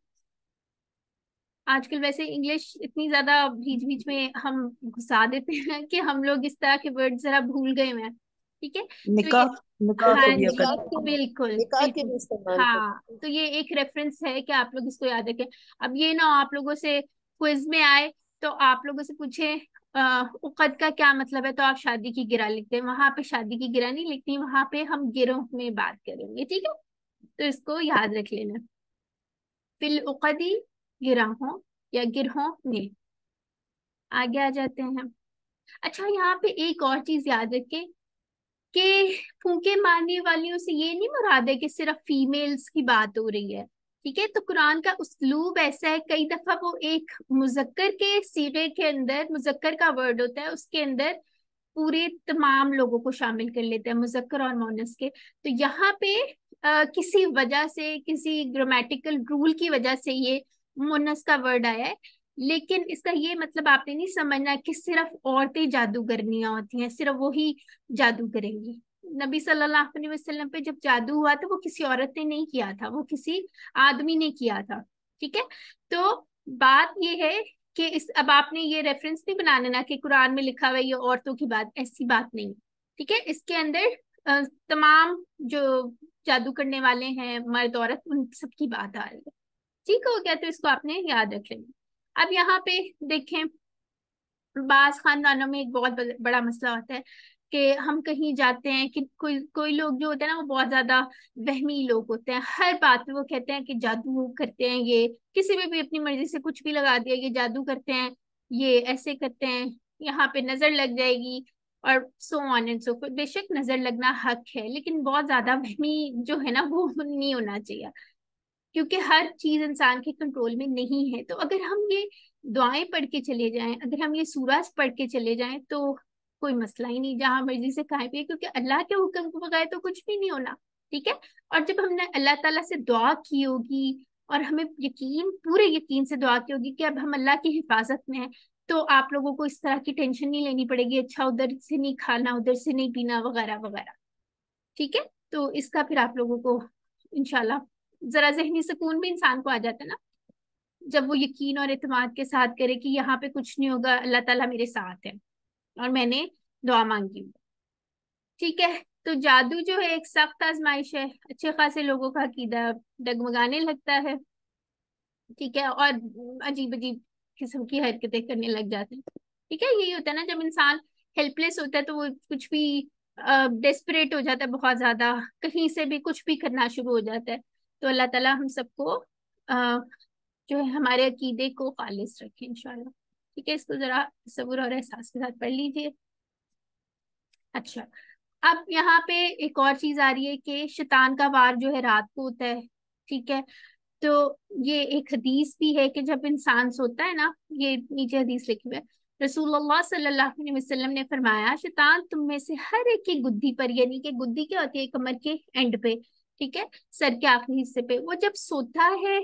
आजकल वैसे इंग्लिश इतनी ज्यादा बीच बीच में हम घुसा देते हैं कि हम लोग इस तरह के वर्ड जरा भूल गए हैं। ठीक है। तो ये, निकाह, निकाह हाँ को भी जी, निकाह अकद। के बिल्कुल निकाह के बिल्कुल। भी इस्तेमाल हाँ, करते हैं। तो ये एक रेफरेंस है कि आप लोग इसको याद रखें। अब ये ना आप लोगों से क्विज में आए तो आप लोगों से पूछे उकद का क्या मतलब है, तो आप शादी की गिरह लिखते हैं, वहां पे शादी की गिरह नहीं लिखती, वहां पे हम गिरोह में बात करेंगे। ठीक है। तो इसको याद रख लेना, फिल उकदी, गिरहों या गिरहों में। आगे आ जाते हैं। अच्छा, यहाँ पे एक और चीज याद रखें कि फूंके मारने वालियों से ये नहीं मुराद है कि सिर्फ फीमेल्स की बात हो रही है। ठीक है। तो कुरान का उस्लूब ऐसा है, कई दफा वो एक मुजक्कर के सीगे के अंदर, मुजक्कर का वर्ड होता है, उसके अंदर पूरे तमाम लोगों को शामिल कर लेते हैं, मुजक्कर और मोनस के। तो यहाँ पे किसी वजह से, किसी ग्रामेटिकल रूल की वजह से ये मुन्नस का वर्ड आया है। लेकिन इसका ये मतलब आपने नहीं समझना कि सिर्फ औरतें जादूगरनियां होती हैं, सिर्फ वो ही जादू करेंगी। नबी सल्लल्लाहु अलैहि वसल्लम पे जब जादू हुआ तो वो किसी औरत ने नहीं किया था, वो किसी आदमी ने किया था। ठीक है। तो बात ये है कि इस, अब आपने ये रेफरेंस नहीं बनाना ना कि कुरान में लिखा हुआ है ये औरतों की बात, ऐसी बात नहीं। ठीक है, इसके अंदर तमाम जो जादू करने वाले हैं मर्द औरत उन सबकी बात आ रही है। ठीक हो गया, तो इसको आपने याद रख लेना। अब यहाँ पे देखें, बास खानदानों में एक बहुत बड़ा मसला होता है कि हम कहीं जाते हैं कि कोई कोई लोग जो होते हैं ना वो बहुत ज्यादा वहमी लोग होते हैं। हर बात में वो कहते हैं कि जादू करते हैं, ये किसी में भी अपनी मर्जी से कुछ भी लगा दिया, ये जादू करते हैं, ये ऐसे करते हैं, यहाँ पे नजर लग जाएगी, और सो ऑन एंड सो। बेशक नजर लगना हक है, लेकिन बहुत ज्यादा वहमी जो है ना वो नहीं होना चाहिए, क्योंकि हर चीज इंसान के कंट्रोल में नहीं है। तो अगर हम ये दुआएं पढ़ के चले जाएं, अगर हम ये सूरज पढ़ के चले जाएं, तो कोई मसला ही नहीं, जहां मर्जी से कहीं भी, क्योंकि अल्लाह के हुक्म के बगैर तो कुछ भी नहीं होना। ठीक है। और जब हमने अल्लाह ताला से दुआ की होगी और हमें यकीन, पूरे यकीन से दुआ की होगी कि अब हम अल्लाह की हिफाजत में हैं, तो आप लोगों को इस तरह की टेंशन नहीं लेनी पड़ेगी, अच्छा उधर से नहीं खाना, उधर से नहीं पीना, वगैरह वगैरह। ठीक है। तो इसका फिर आप लोगों को इंशाल्लाह जरा जहनी सुकून भी इंसान को आ जाता है ना, जब वो यकीन और एतमाद के साथ करे कि यहाँ पे कुछ नहीं होगा, अल्लाह ताला मेरे साथ है और मैंने दुआ मांगी। ठीक है। तो जादू जो है एक सख्त आजमाइश है, अच्छे खासे लोगों का अकीदा डगमगाने लगता है। ठीक है। और अजीब अजीब किस्म की हरकतें करने लग जाते हैं। ठीक है। यही होता है ना, जब इंसान हेल्पलेस होता है तो वो कुछ भी डेस्परेट हो जाता है, बहुत ज्यादा कहीं से भी कुछ भी करना शुरू हो जाता है। तो अल्लाह ताला हम सबको जो है हमारे अकीदे को खालिस रखे इंशाल्लाह। ठीक है। इसको जरा सब्र और एहसास के साथ पढ़ लीजिए। अच्छा, अब यहाँ पे एक और चीज आ रही है कि शैतान का वार जो है रात को होता है। ठीक है। तो ये एक हदीस भी है कि जब इंसान सोता है ना, ये नीचे हदीस लिखी हुई है, रसूलुल्लाह सल्लल्लाहु अलैहि वसल्लम ने फरमाया, शैतान तुम में से हर एक की गुद्दी पर, यानी कि गुद्दी क्या होती है, कमर के एंड पे, ठीक है, सर के आखिरी हिस्से पे, वो जब सोता है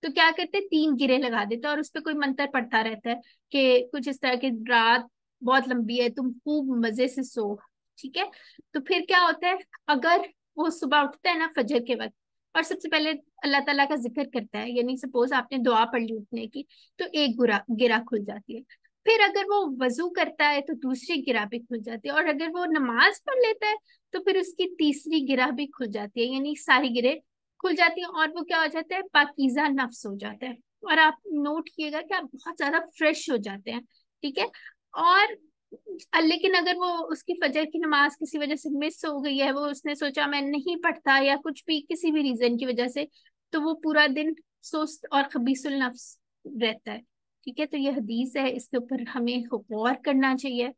तो क्या करते हैं, 3 गिरे लगा देते हैं और उस पर कोई मंत्र पढ़ता रहता है कि कुछ इस तरह की, रात बहुत लंबी है, तुम खूब मजे से सो। ठीक है। तो फिर क्या होता है, अगर वो सुबह उठता है ना फजर के वक्त, और सबसे पहले अल्लाह ताला का जिक्र करता है, यानी सपोज आपने दुआ पढ़ ली उठने की, तो एक गिरा गिरा खुल जाती है। फिर अगर वो वजू करता है तो दूसरी गिरा भी खुल जाती है, और अगर वो नमाज पढ़ लेता है तो फिर उसकी तीसरी गिरा भी खुल जाती है, यानी सारी गिरे खुल जाती है, और वो क्या हो जाता है, पाकीज़ा नफ्स हो जाता है। और आप नोट किएगा कि आप बहुत ज्यादा फ्रेश हो जाते हैं। ठीक है। और लेकिन अगर वो, उसकी फजर की नमाज किसी वजह से मिस हो गई है, वो उसने सोचा मैं नहीं पढ़ता, या कुछ भी किसी भी रीजन की वजह से, तो वो पूरा दिन सुस्त और खबीसुल नफ्स रहता है। ठीक है। तो ये हदीस है, इसके ऊपर हमें गौर करना चाहिए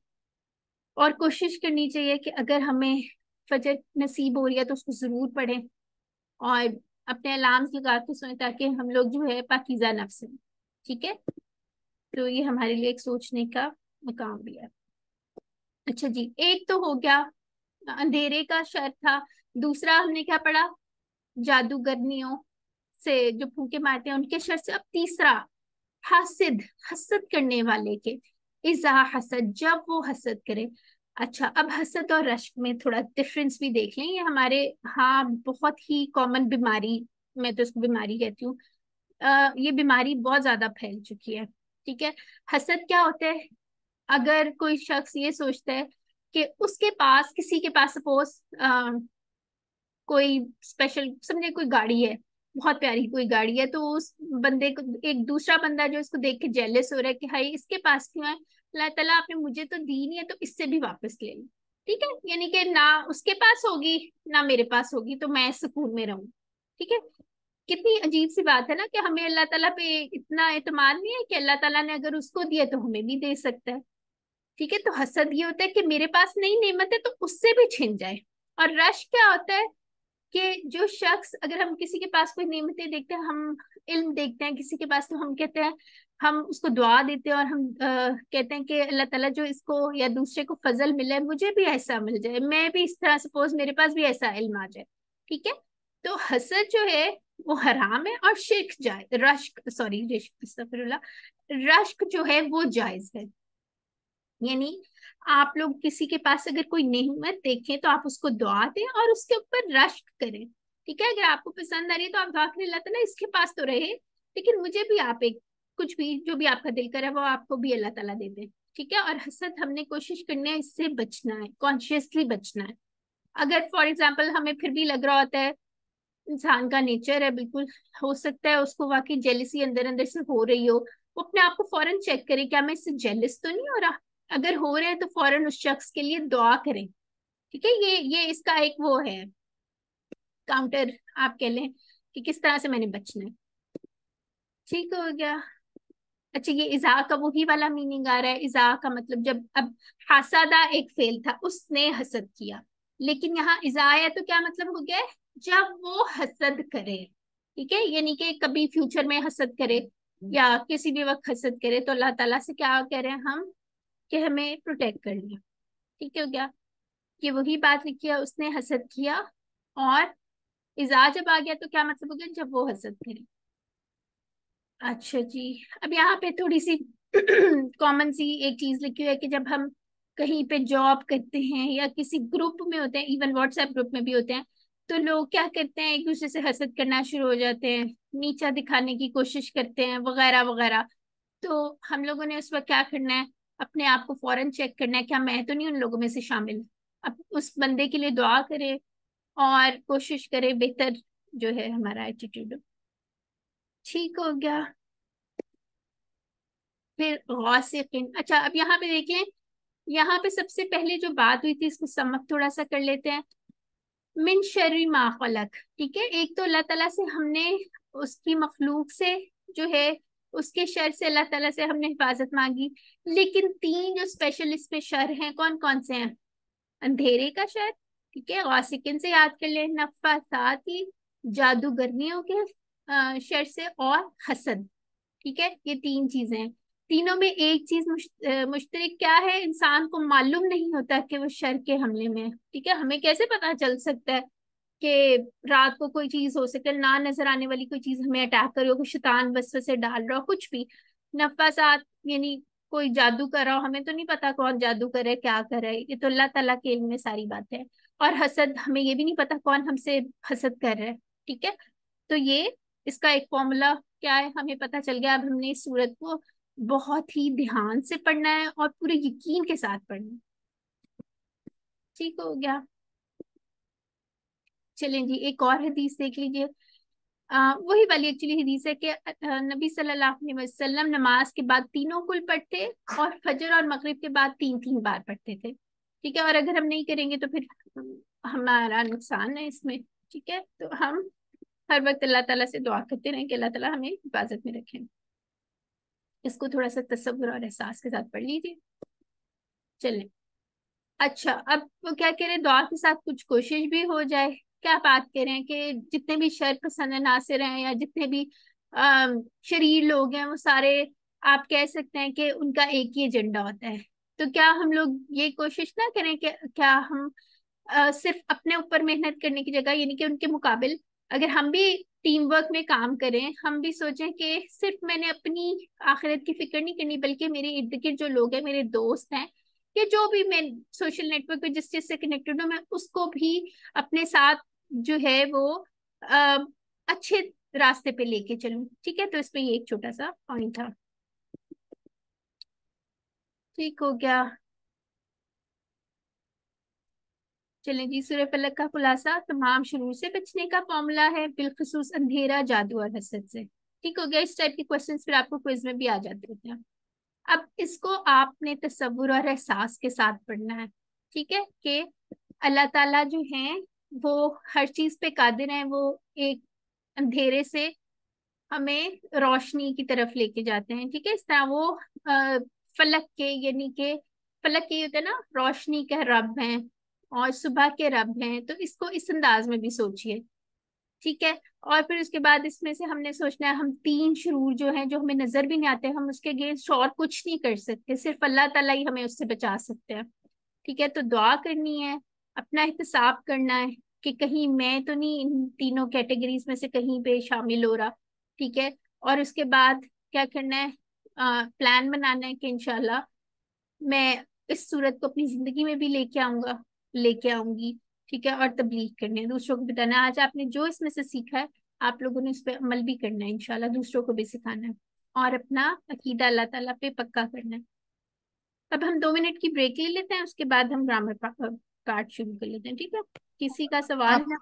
और कोशिश करनी चाहिए कि अगर हमें फजर नसीब हो रही है तो उसको जरूर पढ़ें, और अपने अलार्म्स लगा के सोएं, ताकि हम लोग जो है पाकीज़ा नफ्स हैं। ठीक है। तो ये हमारे लिए एक सोचने का मुकाम भी है। अच्छा जी, एक तो हो गया अंधेरे का शर था। दूसरा हमने क्या पढ़ा, जादूगरनियों से जो फूंके मारते हैं उनके शर से। अब तीसरा, हासिद, हसद करने वाले के, इजा हसद, जब वो हसद करे। अच्छा, अब हसद और रश्क में थोड़ा डिफरेंस भी देख लें। ये हमारे, हाँ, बहुत ही कॉमन बीमारी, मैं तो इसको बीमारी कहती हूँ। ये बीमारी बहुत ज्यादा फैल चुकी है। ठीक है। हसद क्या होता है, अगर कोई शख्स ये सोचता है कि उसके पास, किसी के पास सपोज कोई स्पेशल, समझे कोई गाड़ी है, बहुत प्यारी कोई गाड़ी है, तो उस बंदे को, एक दूसरा बंदा जो इसको देख के जेलस हो रहा है कि हाय इसके पास क्यों है, अल्लाह ताला आपने मुझे तो दी नहीं है, तो इससे भी वापस ले लो। ठीक है। यानी कि ना उसके पास होगी ना मेरे पास होगी, तो मैं सुकून में रहूं। ठीक है। कितनी अजीब सी बात है ना, कि हमें अल्लाह ताला पे इतना एतमाद नहीं है कि अल्लाह ताला ने अगर उसको दिया तो हमें भी दे सकता है। ठीक है। तो हसद ये होता है कि मेरे पास नई नेमत है तो उससे भी छिन जाए। और रश क्या होता है कि जो शख्स, अगर हम किसी के पास कोई नेमतें देखते हैं, हम इल्म देखते हैं किसी के पास, तो हम कहते हैं, हम उसको दुआ देते हैं, और हम कहते हैं कि अल्लाह ताला जो इसको या दूसरे को फजल मिले, मुझे भी ऐसा मिल जाए, मैं भी इस तरह, सपोज मेरे पास भी ऐसा इल्म आ जाए। ठीक है। तो हसद जो है वो हराम है, और शिर्क जायज, रश्क, सॉरी अस्तगफिरुल्लाह, रश्क जो है वो जायज है। यानी आप लोग किसी के पास अगर कोई नेमत देखें तो आप उसको दुआ दें और उसके ऊपर रश्क करें। ठीक है। अगर आपको पसंद आ रही है तो आप दुआ करें, अल्लाह ताला इसके पास तो रहे, लेकिन मुझे भी आप एक, कुछ भी जो भी आपका दिल करे वो आपको भी अल्लाह ताला दे दे। ठीक है। और हसद हमने कोशिश करनी है इससे बचना है, कॉन्शियसली बचना है। अगर फॉर एग्जाम्पल हमें फिर भी लग रहा होता है, इंसान का नेचर है, बिल्कुल हो सकता है उसको वाकई जेलसी अंदर अंदर से हो रही हो, वो अपने आप को फौरन चेक करे, क्या मैं इससे जेलस तो नहीं हो रहा। अगर हो रहा है तो फौरन उस शख्स के लिए दुआ करें। ठीक है, ये इसका एक वो है काउंटर, आप कह लें कि किस तरह से मैंने बचना है। ठीक हो गया। अच्छा, ये इज़ा का वही वाला मीनिंग आ रहा है। इज़ा का मतलब जब, अब हसदा एक फेल था, उसने हसद किया, लेकिन यहाँ इज़ा आया तो क्या मतलब हो गया है, जब वो हसद करे। ठीक है, यानी कि कभी फ्यूचर में हसद करे या किसी भी वक्त हसद करे तो अल्लाह ताला से क्या कह रहे हैं हम, कि हमें प्रोटेक्ट कर लिया। ठीक है हो गया। ये वही बात लिखी है, उसने हसद किया, और इज़ा जब आ गया तो क्या मतलब हो गया, जब वो हसद करे। अच्छा जी, अब यहाँ पे थोड़ी सी कॉमन सी एक चीज लिखी हुई है कि जब हम कहीं पे जॉब करते हैं या किसी ग्रुप में होते हैं, इवन व्हाट्सएप ग्रुप में भी होते हैं, तो लोग क्या करते हैं, एक दूसरे से हसद करना शुरू हो जाते हैं, नीचा दिखाने की कोशिश करते हैं, वगैरह वगैरह। तो हम लोगों ने उस वक्त क्या करना है, अपने आप को फौरन चेक करना है, क्या मैं तो नहीं उन लोगों में से शामिल। अब उस बंदे के लिए दुआ करे और कोशिश करे बेहतर जो है हमारा एटीट्यूड। ठीक हो गया। फिर गौसिकिन। अच्छा, अब यहाँ पे देखें, यहाँ पे सबसे पहले जो बात हुई थी इसको समझ थोड़ा सा कर लेते हैं। मिन शर्रि मा खलक। ठीक है, एक तो अल्लाह ताला से हमने उसकी मखलूक से जो है उसके शर से अल्लाह ताला से हमने हिफाजत मांगी, लेकिन तीन जो स्पेशल इसमें शर हैं, कौन कौन से हैं। अंधेरे का शर, ठीक है, गौसिकिन से याद कर ले, नफासाती, जादूगरनियों के शर से, और हसद। ठीक है, ये तीन चीजें हैं। तीनों में एक चीज मुश्तरक क्या है, इंसान को मालूम नहीं होता कि वो शर के हमले में है। ठीक है, हमें कैसे पता चल सकता है कि रात को कोई चीज हो सकती है, ना नजर आने वाली कोई चीज हमें अटैक कर रही हो, कोई शैतान वसवसे डाल रहा हो, कुछ भी। नफासात यानी कोई जादू कर रहा हो, हमें तो नहीं पता कौन जादू कर रहा है, क्या कर रहा है, ये तो अल्लाह ताला के इल्म में सारी बात है। और हसद, हमें ये भी नहीं पता कौन हमसे हसद कर रहा है। ठीक है, तो ये इसका एक फॉर्मूला क्या है, हमें पता चल गया। अब हमने इस सूरत को बहुत ही ध्यान से पढ़ना है और पूरे यकीन के साथ पढ़ना है। ठीक हो गया। चलें जी, एक और हदीस देख लीजिए। वही वाली एक्चुअली हदीस है कि नबी सल्लल्लाहु अलैहि वसल्लम नमाज के बाद तीनों कुल पढ़ते, और फजर और मगरिब के बाद तीन तीन बार पढ़ते थे। ठीक है, और अगर हम नहीं करेंगे तो फिर हमारा नुकसान है इसमें। ठीक है, तो हम हर वक्त अल्लाह ताला से दुआ करते रहें कि अल्लाह ताला हमें हिफाजत में रखें। इसको थोड़ा सा तसव्वुर और एहसास के साथ पढ़ लीजिए। चलें। अच्छा, अब वो क्या कह रहे हैं, दुआ के साथ कुछ कोशिश भी हो जाए। क्या बात कर रहे हैं कि जितने भी शर पसंद नासिर हैं या जितने भी शरीर लोग हैं, वो सारे आप कह सकते हैं कि उनका एक ही एजेंडा होता है। तो क्या हम लोग ये कोशिश ना करें कि क्या हम सिर्फ अपने ऊपर मेहनत करने की जगह, यानी कि उनके मुकाबिल अगर हम भी टीम वर्क में काम करें, हम भी सोचें कि सिर्फ मैंने अपनी आखिरत की फिक्र नहीं करनी, बल्कि मेरे इर्द गिर्द जो लोग हैं, मेरे दोस्त हैं, या जो भी मैं सोशल नेटवर्क पे जिस चीज से कनेक्टेड हूँ, मैं उसको भी अपने साथ जो है वो अ, अच्छे रास्ते पे लेके चलूं। ठीक है, तो इस पे ये एक छोटा सा पॉइंट था। ठीक हो गया। चलें जी, सूरह फलक का खुलासा, तमाम शुरू से बचने का फॉर्मूला है, बिलखसूस अंधेरा, जादू और हसद से। ठीक हो गया। इस टाइप के क्वेश्चंस फिर आपको क्विज में भी आ जाते होते हैं। अब इसको आपने तसव्वुर और एहसास के साथ पढ़ना है। ठीक है, कि अल्लाह ताला जो है वो हर चीज पे कादिर है, वो एक अंधेरे से हमें रोशनी की तरफ लेके जाते हैं। ठीक है, इस तरह वो फलक के, यानी कि फलक के होते हैं ना, रोशनी के रब हैं और सुबह के रब हैं, तो इसको इस अंदाज में भी सोचिए। ठीक है, और फिर उसके बाद इसमें से हमने सोचना है, हम तीन शुरूर जो हैं, जो हमें नजर भी नहीं आते, हम उसके अगेंस्ट और कुछ नहीं कर सकते, सिर्फ अल्लाह ताला ही हमें उससे बचा सकते हैं। ठीक है, तो दुआ करनी है, अपना एहतिसाब करना है कि कहीं मैं तो नहीं इन तीनों कैटेगरीज में से कहीं पे शामिल हो रहा। ठीक है, और उसके बाद क्या करना है, प्लान बनाना है कि इंशाल्लाह मैं इस सूरत को अपनी जिंदगी में भी लेके आऊंगा, लेके आऊंगी। ठीक है, और तबलीग करनी है, दूसरों को बताना है। आज आपने जो इसमें से सीखा है, आप लोगों ने इस पर अमल भी करना है इंशाल्लाह, दूसरों को भी सिखाना है, और अपना अकीदा अल्लाह ताला पे पक्का करना है। अब हम 2 मिनट की ब्रेक ले लेते हैं, उसके बाद हम ग्रामर पार्ट शुरू कर लेते हैं, ठीक है? किसी का सवाल? आपने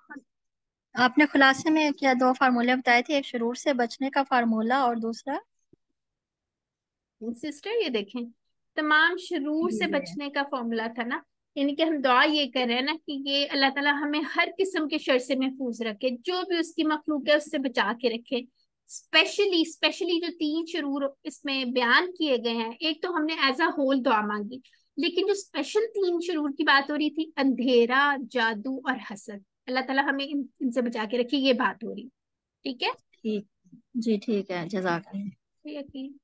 आपने खुलासे में क्या 2 फार्मूले बताए थे, एक शुरूर से बचने का फार्मूला और दूसरा? सिस्टर ये देखें, तमाम शरूर से बचने का फॉर्मूला था ना, यानी कि हम दुआ ये कर रहे हैं ना कि ये अल्लाह ताला हमें हर किस्म के शर से महफूज रखे, जो भी उसकी मखलूक है उससे बचा के रखे। स्पेशली स्पेशली जो 3 शरूर इसमें बयान किए गए हैं, एक तो हमने एज अ होल दुआ मांगी, लेकिन जो स्पेशल 3 शरूर की बात हो रही थी, अंधेरा, जादू और हसद, अल्लाह ताला हमें इनसे बचा के रखे, ये बात हो रही। ठीक है? ठीक। जी ठीक है, जज़ाकल्लाह। यकीन।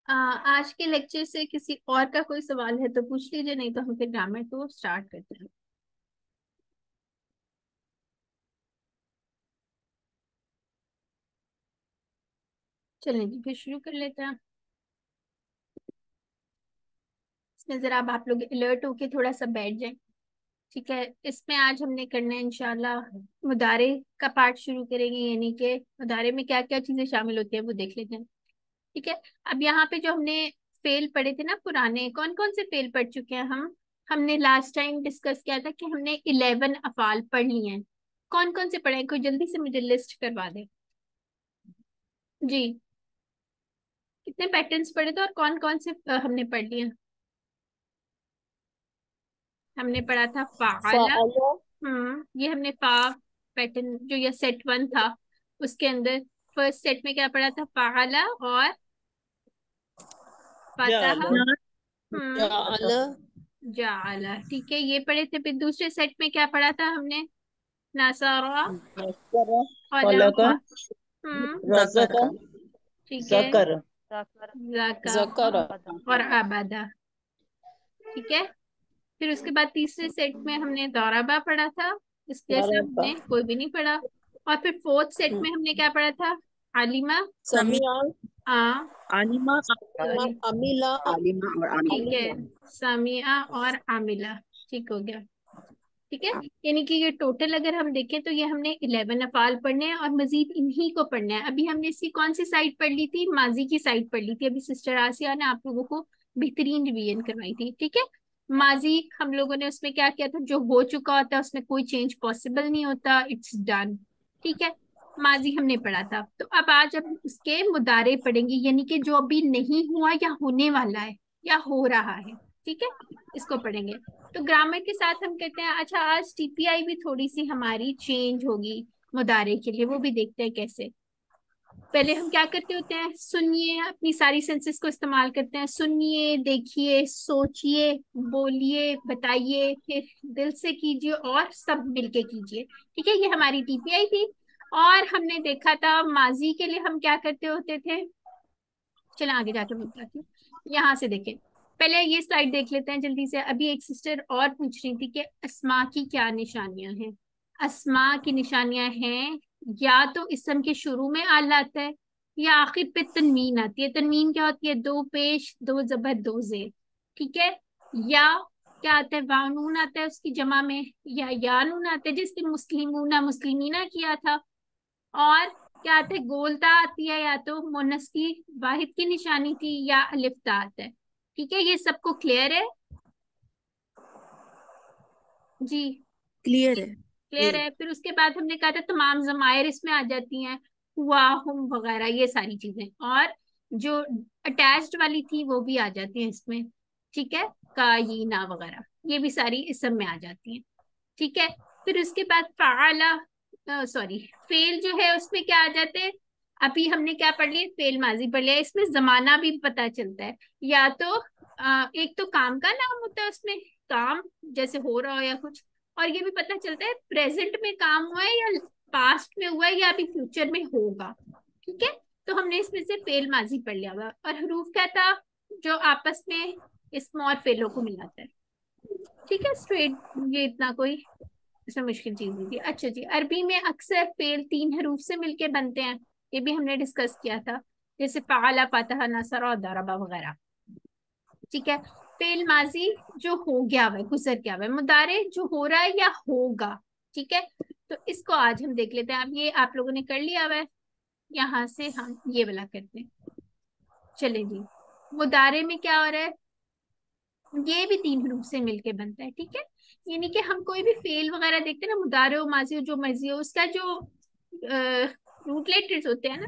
आज के लेक्चर से किसी और का कोई सवाल है तो पूछ लीजिए, नहीं तो हम फिर ग्रामर को स्टार्ट करते हैं। चलिए जी, फिर शुरू कर लेते हैं। इसमें जरा अब आप लोग अलर्ट होके थोड़ा सा बैठ जाएं, ठीक है? इसमें आज हमने करना है इंशाल्लाह मुदारे का पार्ट शुरू करेंगे, यानी कि मुदारे में क्या क्या चीजें शामिल होती है वो देख लेते हैं, ठीक है? अब यहाँ पे जो हमने फेल पढ़े थे ना पुराने, कौन कौन से फेल पढ़ चुके हैं हम? हमने लास्ट टाइम डिस्कस किया था कि हमने 11 अफाल पढ़ लिए हैं। कौन कौन से पढ़े हैं? कोई जल्दी से मुझे लिस्ट करवा दे जी। कितने पैटर्न्स पढ़े थे और कौन कौन से हमने पढ़ लिए? हमने पढ़ा था फाला। फ़अला, ये हमने फा पैटर्न जो ये सेट 1 था, उसके अंदर फर्स्ट सेट में क्या पढ़ा था? फाला और फतह। जाला हम्म जाअला, जाला, ठीक है, ये पढ़े थे। फिर दूसरे सेट में क्या पढ़ा था हमने? नसरा, नसरा खलक। खलका रज़का ठीक है, ज़कर ज़का ज़करा, और अबदा, ठीक है। फिर उसके बाद तीसरे सेट में हमने दौराबा पढ़ा था, इसके जैसा ज़रबा, हमने कोई भी नहीं पढ़ा। और फिर फोर्थ सेट में हमने क्या पढ़ा था? आलिमा, समिया, आ आलिमा सॉरी, अमिला, आलिमा और आलिमा ठीक है, अलिमा। सामिया और आमिला, ठीक हो गया, ठीक है। यानी कि ये टोटल अगर हम देखें तो ये हमने 11 अफाल पढ़ने हैं और मजीद इन्हीं को पढ़ना है। अभी हमने इसकी कौन सी साइड पढ़ ली थी? माजी की साइड पढ़ ली थी। अभी सिस्टर आसिया ने आप लोगों को बेहतरीन रिवीजन करवाई थी, ठीक है। माजी हम लोगों ने उसमें क्या किया था? जो हो चुका होता है उसमें कोई चेंज पॉसिबल नहीं होता, इट्स डन, ठीक है। माजी हमने पढ़ा था, तो अब आज हम उसके मुदारे पढ़ेंगे, यानी कि जो अभी नहीं हुआ या होने वाला है या हो रहा है, ठीक है, इसको पढ़ेंगे। तो ग्रामर के साथ हम कहते हैं। अच्छा, आज टीपीआई भी थोड़ी सी हमारी चेंज होगी मुदारे के लिए, वो भी देखते हैं कैसे। पहले हम क्या करते होते हैं? सुनिए, अपनी सारी सेंसेस को इस्तेमाल करते हैं। सुनिए, देखिए, सोचिए, बोलिए, बताइए, फिर दिल से कीजिए और सब मिलके कीजिए, ठीक है। ये हमारी टीपीआई थी। और हमने देखा था माजी के लिए हम क्या करते होते थे। चलो आगे जाके मैं बताती हूँ। यहाँ से देखें, पहले ये स्लाइड देख लेते हैं जल्दी से। अभी एक सिस्टर और पूछ रही थी कि अस्मा की क्या निशानियां हैं। अस्मा की निशानियां हैं, या तो इसम के शुरू में आल आता है, या आखिर पे तनवीन आती है। तनवीन क्या होती है? 2 पेश 2 ज़बर 2 ज़ेर, ठीक है। या क्या आता है? वानून आता है उसकी जमा में, या यानून आता है, जिसने मुस्लिमूना मुस्लिमीना किया था। और क्या आता है? गोलता आती है, या तो मोनस की वाहिद की निशानी थी, या अलिफ्ता आता है, ठीक है। ये सबको क्लियर है जी? क्लियर है। क्लियर है। फिर उसके बाद हमने कहा था तमाम जमायर इसमें आ जाती हैं, हुआ, हुम वगैरह, ये सारी चीजें। और जो अटैच्ड वाली थी वो भी आ जाती हैं इसमें, ठीक है, का, ये, ना वगैरह, ये भी सारी इस सब में आ जाती हैं, ठीक है। फिर उसके बाद फाला, सॉरी, फेल जो है उसमें क्या आ जाते हैं? अभी हमने क्या पढ़ लिया? फेल माजी पढ़ लिया। इसमें जमाना भी पता चलता है, या तो एक तो काम का नाम होता है उसमें, काम जैसे हो रहा हो या कुछ, और ये भी पता चलता है प्रेजेंट में काम हुआ है या पास्ट में हुआ है या अभी फ्यूचर में होगा, ठीक है। तो हमने इसमें से फेल माजी पढ़ लिया हुआ। और हरूफ क्या था? जो आपस में इसम और फेलों को मिलाता है, ठीक है, स्ट्रेट, ये इतना कोई इसमें मुश्किल चीज नहीं थी। अच्छा जी, अरबी में अक्सर फेल 3 हरूफ से मिलके बनते हैं, ये भी हमने डिस्कस किया था, जैसे फाला, फतह, नसर और दरबा वगैरह। ठीक है। फेल माजी जो हो गया हुआ है, गुजर गया हुआ है, मुदारे जो हो रहा है या होगा। ठीक है, तो इसको आज हम देख लेते हैं। अब ये आप लोगों ने कर लिया हुआ है, यहाँ से हम ये वाला करते हैं। चले जी, मुदारे में क्या हो रहा है, ये भी 3 हरूफ से मिलके बनता है। ठीक है, यानी कि हम कोई भी फेल वगैरह देखते हैं ना, मुदारे हो, माजी हो, जो मर्जी हो, उसका जो रूट लेटर्स होते हैं ना,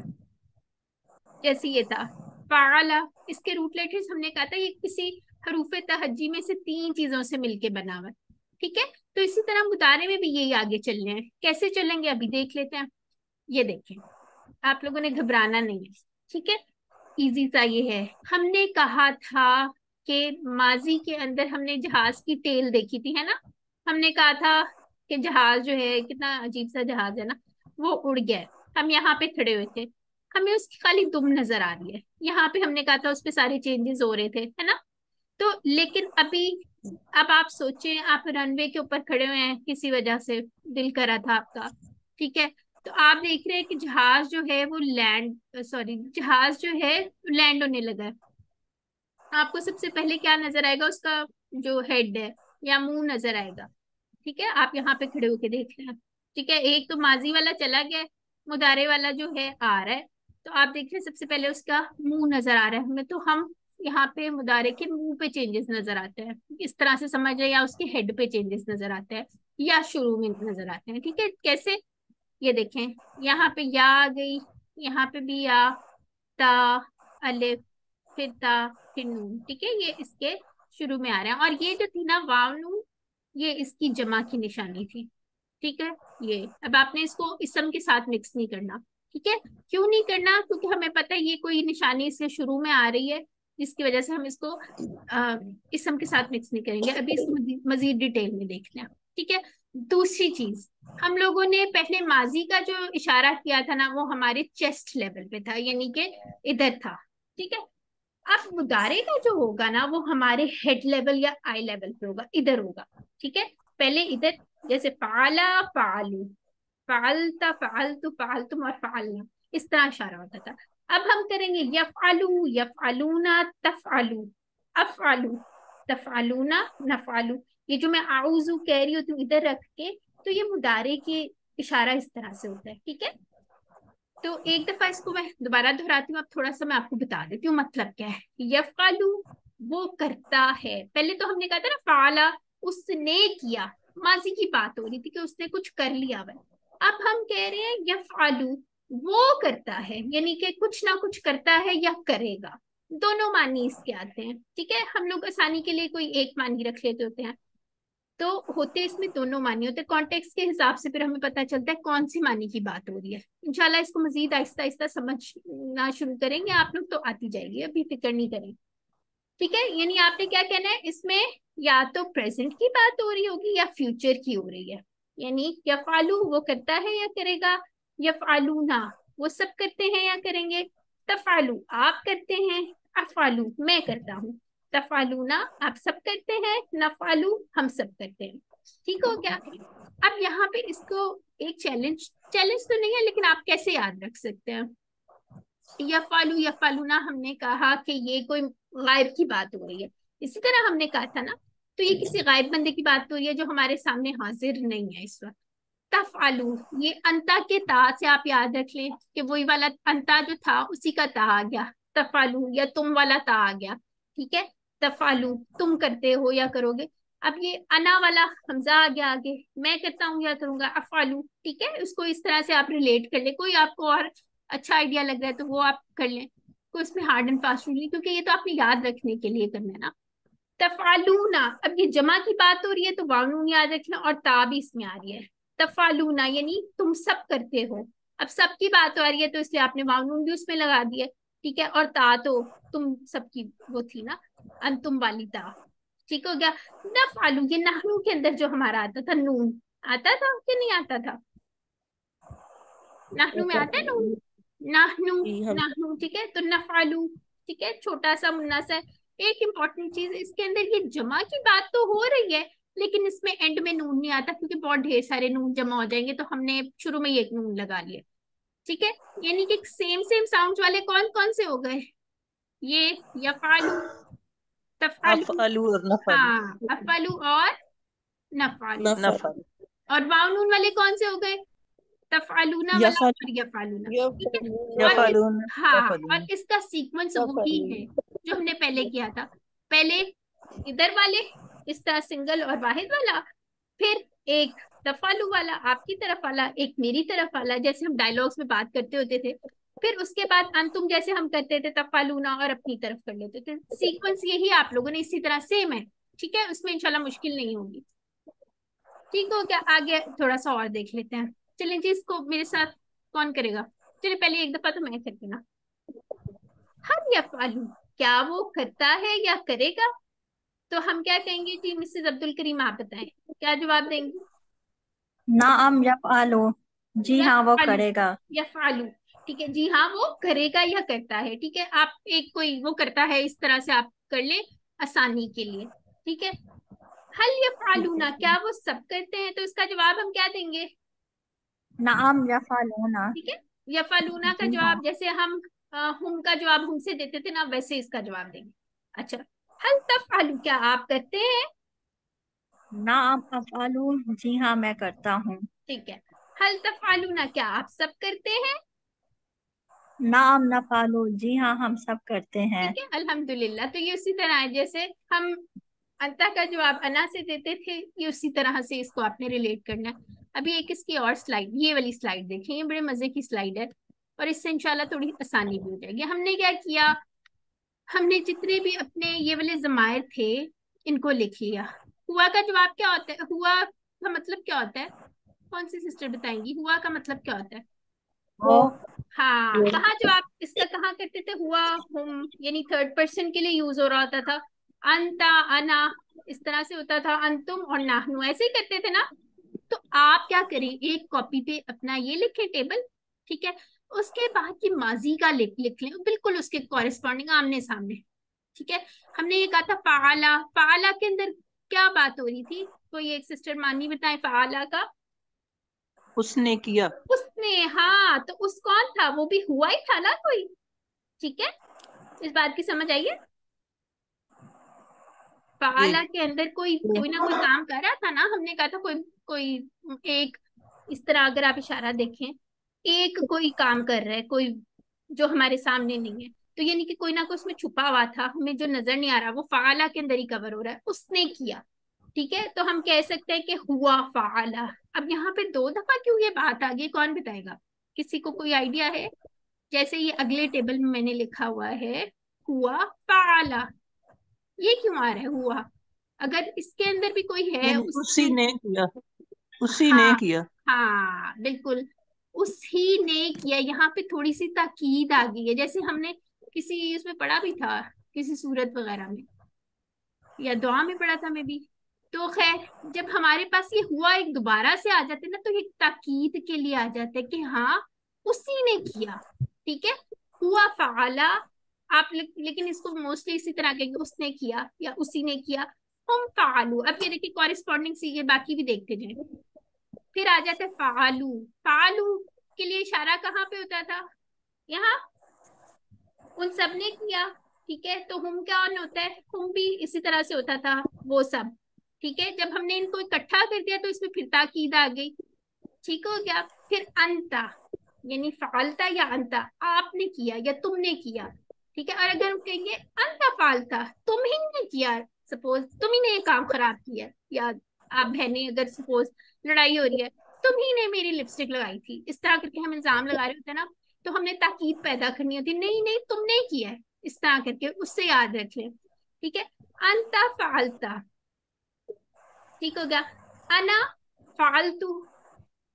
जैसे ये था फाला, इसके रूट लेटर्स हमने कहा था ये किसी हरूफ तहज्जी में से 3 चीजों से मिलके बना हुआ है। ठीक है, तो इसी तरह मुदारे में भी यही आगे चलने हैं। कैसे चलेंगे अभी देख लेते हैं। ये देखें, आप लोगों ने घबराना नहीं है। ठीक है, इजी सा ये है। हमने कहा था कि माजी के अंदर हमने जहाज की टेल देखी थी, है ना। हमने कहा था कि जहाज जो है, कितना अजीब सा जहाज है ना, वो उड़ गया है। हम यहाँ पे खड़े हुए थे, हमें उसकी खाली दुम नजर आ रही है। यहाँ पे हमने कहा था उस पे सारे चेंजेस हो रहे थे, है ना। तो लेकिन अभी, अब आप सोचें, आप रनवे के ऊपर खड़े हुए हैं, किसी वजह से दिल करा था आपका। ठीक है, तो आप देख रहे हैं कि जहाज जो है वो जहाज जो है लैंड होने लगा है। आपको सबसे पहले क्या नजर आएगा, उसका जो हेड है या मुंह नजर आएगा। ठीक है, आप यहाँ पे खड़े होके देख रहे हैं। ठीक है, एक तो माजी वाला चला गया है, मुदारे वाला जो है आ रहा है। तो आप देख रहे हैं सबसे पहले उसका मुंह नजर आ रहा है हमें, तो हम यहाँ पे मुदारे के मुंह पे चेंजेस नजर आते हैं, इस तरह से समझ रहे हैं, या उसके हेड पे चेंजेस नजर आते हैं, या शुरू में नजर आते हैं। ठीक है, कैसे, ये देखें, यहाँ पे या आ गई, यहाँ पे भी या, ता, अलिफ, फिर ता, फिर नून। ठीक है, ये इसके शुरू में आ रहे हैं। और ये जो थी ना वाव नून, ये इसकी जमा की निशानी थी। ठीक है, ये अब आपने इसको इसम के साथ मिक्स नहीं करना। ठीक है, क्यों नहीं करना, क्योंकि हमें पता है ये कोई निशानी इससे शुरू में आ रही है, जिसकी वजह से हम इसको इसम के साथ मिक्स नहीं करेंगे। अभी इसको मजीद डिटेल में देख लें। ठीक है, दूसरी चीज, हम लोगों ने पहले माजी का जो इशारा किया था ना, वो हमारे चेस्ट लेवल पे था, यानी कि इधर था। ठीक है, अब मुदारे का जो होगा ना, वो हमारे हेड लेवल या आई लेवल पे होगा, इधर होगा। ठीक है, पहले इधर, जैसे फाला, फालू, फालता, फालतू, फालतुम और फालना, इस तरह इशारा होता था। अब हम करेंगे यफआलू, यफआलूना, तफआलू, अफआलू, तफआलूना, नफआलू। ये जो मैं आउजू कह रही होती हूँ इधर रख के, तो ये मुदारे के इशारा इस तरह से होता है। ठीक है, तो एक दफा इसको मैं दोबारा दोहराती हूँ, अब थोड़ा सा मैं आपको बता देती हूँ मतलब क्या है। यफआलू वो करता है, पहले तो हमने कहा था ना फाला, उसने किया, माजी की बात हो रही थी कि उसने कुछ कर लिया वह। अब हम कह रहे हैं यफआलू वो करता है, यानी कि कुछ ना कुछ करता है या करेगा। दोनों मानी इसके आते हैं। ठीक है, हम लोग आसानी के लिए कोई एक मानी रख लेते होते हैं, तो होते इसमें दोनों मानी होते हैं। कॉन्टेक्स्ट के हिसाब से फिर हमें पता चलता है कौन सी मानी की बात हो रही है। इंशाल्लाह इसको मजीद आहिस्ता आहिस्ता समझना शुरू करेंगे आप लोग, तो आती जाएगी, अभी फिक्र नहीं करें। ठीक है, यानी आपने क्या कहना है इसमें, या तो प्रेजेंट की बात हो रही होगी या फ्यूचर की हो रही है। यानी यफआलू वो करता है या करेगा, यफआलूना वो सब करते हैं या करेंगे, तफआलू आप करते हैं, अफआलू मैं करता हूँ, तफआलूना आप सब करते हैं, नफआलू हम सब करते हैं। ठीक हो गया। अब यहाँ पे इसको एक चैलेंज चैलेंज तो नहीं है, लेकिन आप कैसे याद रख सकते हैं। यफआलू, यफआलूना हमने कहा कि ये कोई गायब की बात हो रही है। इसी तरह हमने कहा था ना, तो ये किसी गायब बंदे की बात हो रही है जो हमारे सामने हाजिर नहीं है इस वक्त। तफआलू, ये अंता के ता से आप याद रख लें कि वही वाला अंता जो था उसी का ता आ गया, तफआलू, या तुम वाला ता आ गया। ठीक है, तफआलू तुम करते हो या करोगे। अब ये अना वाला हमजा आ गया आगे, मैं करता हूँ या करूंगा, अफआलू। ठीक है, उसको इस तरह से आप रिलेट कर ले। कोई आपको और अच्छा आइडिया लग रहा है तो वो आप कर लें, कोई इसमें हार्ड एंड फास्ट रूल नहीं, क्योंकि ये तो आपने याद रखने के लिए करना है ना। तफआलूना, अब ये जमा की बात हो रही है तो वाव नून याद रखना, और ता भी इसमें आ रही है। तफालूना यानी तुम सब करते हो। अब सब की बात आ रही है तो इसलिए आपने वाव नून भी उसमें लगा दिया। ठीक है, और ता तो तुम सबकी वो थी ना, अंतुम वाली ता। ठीक हो गया। नफआलू, ये नहनू के अंदर जो हमारा आता था नून, आता था कि नहीं आता था, नहनू में आता है नून, नाहनू, हम नाहनू। ठीक है, तो नफआलू। ठीक है, छोटा सा मुन्ना सा। एक इम्पॉर्टेंट चीज इसके अंदर, ये जमा की बात तो हो रही है, लेकिन इसमें एंड में नून नहीं आता क्योंकि बहुत ढेर सारे नून जमा हो जाएंगे, तो हमने शुरू में ही एक नून लगा लिया। ठीक है, यानी कि सेम सेम साउंड वाले कौन कौन से हो गए? ये यफालू, तफालू, अफअलू और नफअलू। हाँ अफालू और नफालू। नफअलू। और वाव नून वाले कौन से हो गए? तफालूना वाला यफअलू। और यफालूना। ठीक है, और यफअलून। हाँ, और यफअलून। इसका सीक्वेंस वही है जो हमने पहले किया था। पहले इधर वाले इस तरह सिंगल और वाहिद वाला, फिर एक तफालू वाला आपकी तरफ वाला, एक मेरी तरफ वाला, जैसे हम डायलॉग्स में बात करते होते थे। फिर उसके बाद अंतुम जैसे हम करते थे तफालूना और अपनी तरफ कर लेते थे। सीक्वेंस यही आप लोगों ने इसी तरह सेम है। ठीक है, उसमें इंशाल्लाह मुश्किल नहीं होगी। ठीक हो गया, आगे थोड़ा सा और देख लेते हैं। चलिए जी, इसको मेरे साथ कौन करेगा? चलिए पहले एक दफा तो मैं करती ना। हल यफअलु, क्या वो करता है या करेगा? तो हम क्या कहेंगे जी? मिसेस अब्दुल करीम आप बताएं, क्या जवाब देंगे? नाम यफआलू, जी हाँ वो यफअलु, करेगा। यफअलु। ठीक है, जी हाँ वो करेगा या करता है। ठीक है, आप एक कोई वो करता है इस तरह से आप कर ले आसानी के लिए। ठीक है, हल यफअलूना, क्या वो सब करते हैं? तो इसका जवाब हम क्या देंगे? नाम यफआलूना, ठीक है, यफअलूना का जी हाँ। जवाब जैसे हम हम का जवाब हमसे देते थे ना, वैसे इसका जवाब देंगे। अच्छा, हल तफअलु, क्या आप करते हैं? नाम अफआलू, जी हाँ मैं करता हूँ। ठीक है, हल तफअलूना, क्या आप सब करते हैं? नाम नफालू, जी हाँ हम सब करते हैं। ठीक है, अल्हम्दुलिल्लाह। तो ये उसी तरह है जैसे हम अंता का जवाब अना से देते थे, ये उसी तरह से इसको आपने रिलेट करना है। अभी एक इसकी और स्लाइड, ये वाली स्लाइड देखिए, ये बड़े मजे की स्लाइड है और इससे इंशाल्लाह थोड़ी आसानी भी हो जाएगी। हमने क्या किया, हमने जितने भी अपने ये वाले जमायर थे इनको लिख लिया। हुआ का जवाब क्या होता है? हुआ का मतलब क्या होता है? कौन सी सिस्टर बताएंगी हुआ का मतलब क्या होता है? वो हाँ, कहाँ जवाब इसका कहाँ करते थे? हुआ, हम, यानी थर्ड पर्सन के लिए यूज हो रहा होता था। अंता, अना, इस तरह से होता था। अंतुम और नाहनु ऐसे ही करते थे ना। तो आप क्या करें, एक कॉपी पे अपना ये लिखें टेबल। ठीक है, उसके बाद ये माजी का लिख लें, बिल्कुल उसके कॉरेस्पॉन्डिंग आमने सामने। ठीक है, हमने ये कहा था फाला, फाला के अंदर क्या बात हो रही थी? कोई एक सिस्टर मानी बताए फाला का। उसने किया। उसने, हाँ, तो उस कौन था? वो भी हुआ ही था ना कोई। ठीक है, इस बात की समझ आई है? जी। फाला के अंदर कोई कोई ना कोई काम कर रहा था ना। हमने कहा था कोई कोई एक, इस तरह अगर आप इशारा देखें, एक कोई काम कर रहा है कोई जो हमारे सामने नहीं है, तो यानी कि कोई ना कोई उसमें छुपा हुआ था, हमें जो नजर नहीं आ रहा, वो फाला के अंदर ही कवर हो रहा है, उसने किया। ठीक है, तो हम कह सकते हैं कि हुआ फाला। अब यहाँ पे दो दफा क्यों ये बात आ गई, कौन बताएगा? किसी को कोई आइडिया है? जैसे ये अगले टेबल में मैंने लिखा हुआ है हुआ फाला, ये क्यों आ रहा है हुआ? अगर इसके अंदर भी कोई है यानी उसी उसने, ने किया। उसी ने हाँ, किया। हाँ बिल्कुल, उसी ने किया। यहाँ पे थोड़ी सी ताकीद आ गई है, जैसे हमने किसी उसमें पढ़ा भी था, किसी सूरत वगैरह में या दुआ में पढ़ा था मैं भी। तो खैर, जब हमारे पास ये हुआ एक दोबारा से आ जाते ना, तो ये ताकीद के लिए आ जाता है कि हाँ उसी ने किया। ठीक है, हुआ फाला। आप लेकिन इसको मोस्टली इसी तरह कहेंगे, उसने किया या उसी ने किया। हम फालू, अब ये देखिए कॉरेस्पॉन्डिंग सी, ये बाकी भी देखते जाए। फिर आ जाता है फालू। फालू के लिए इशारा कहाँ पे होता था? यहाँ, उन सब ने किया। ठीक है, तो हम क्या ऑन होता है? हम भी इसी तरह से होता था, वो सब। ठीक है, जब हमने इनको इकट्ठा कर दिया तो इसमें फिर ताकीद आ गई। ठीक हो गया। फिर अंता, यानी फालता या अंता, आपने किया या तुमने किया। ठीक है, और अगर हम कहेंगे अंता फालता, तुम ही ने किया, सपोज तुम ही ने ये काम खराब किया, या आप बहनें अगर सपोज लड़ाई हो रही है, तुम ही ने मेरी लिपस्टिक लगाई थी, इस तरह करके हम इल्जाम लगा रहे होते हैं ना, तो हमने ताकीद पैदा करनी होती, नहीं नहीं तुमने ही किया है, इस तरह करके उससे याद रख लें। ठीक है, अंता फालता। ठीक हो गया। अना फालतू,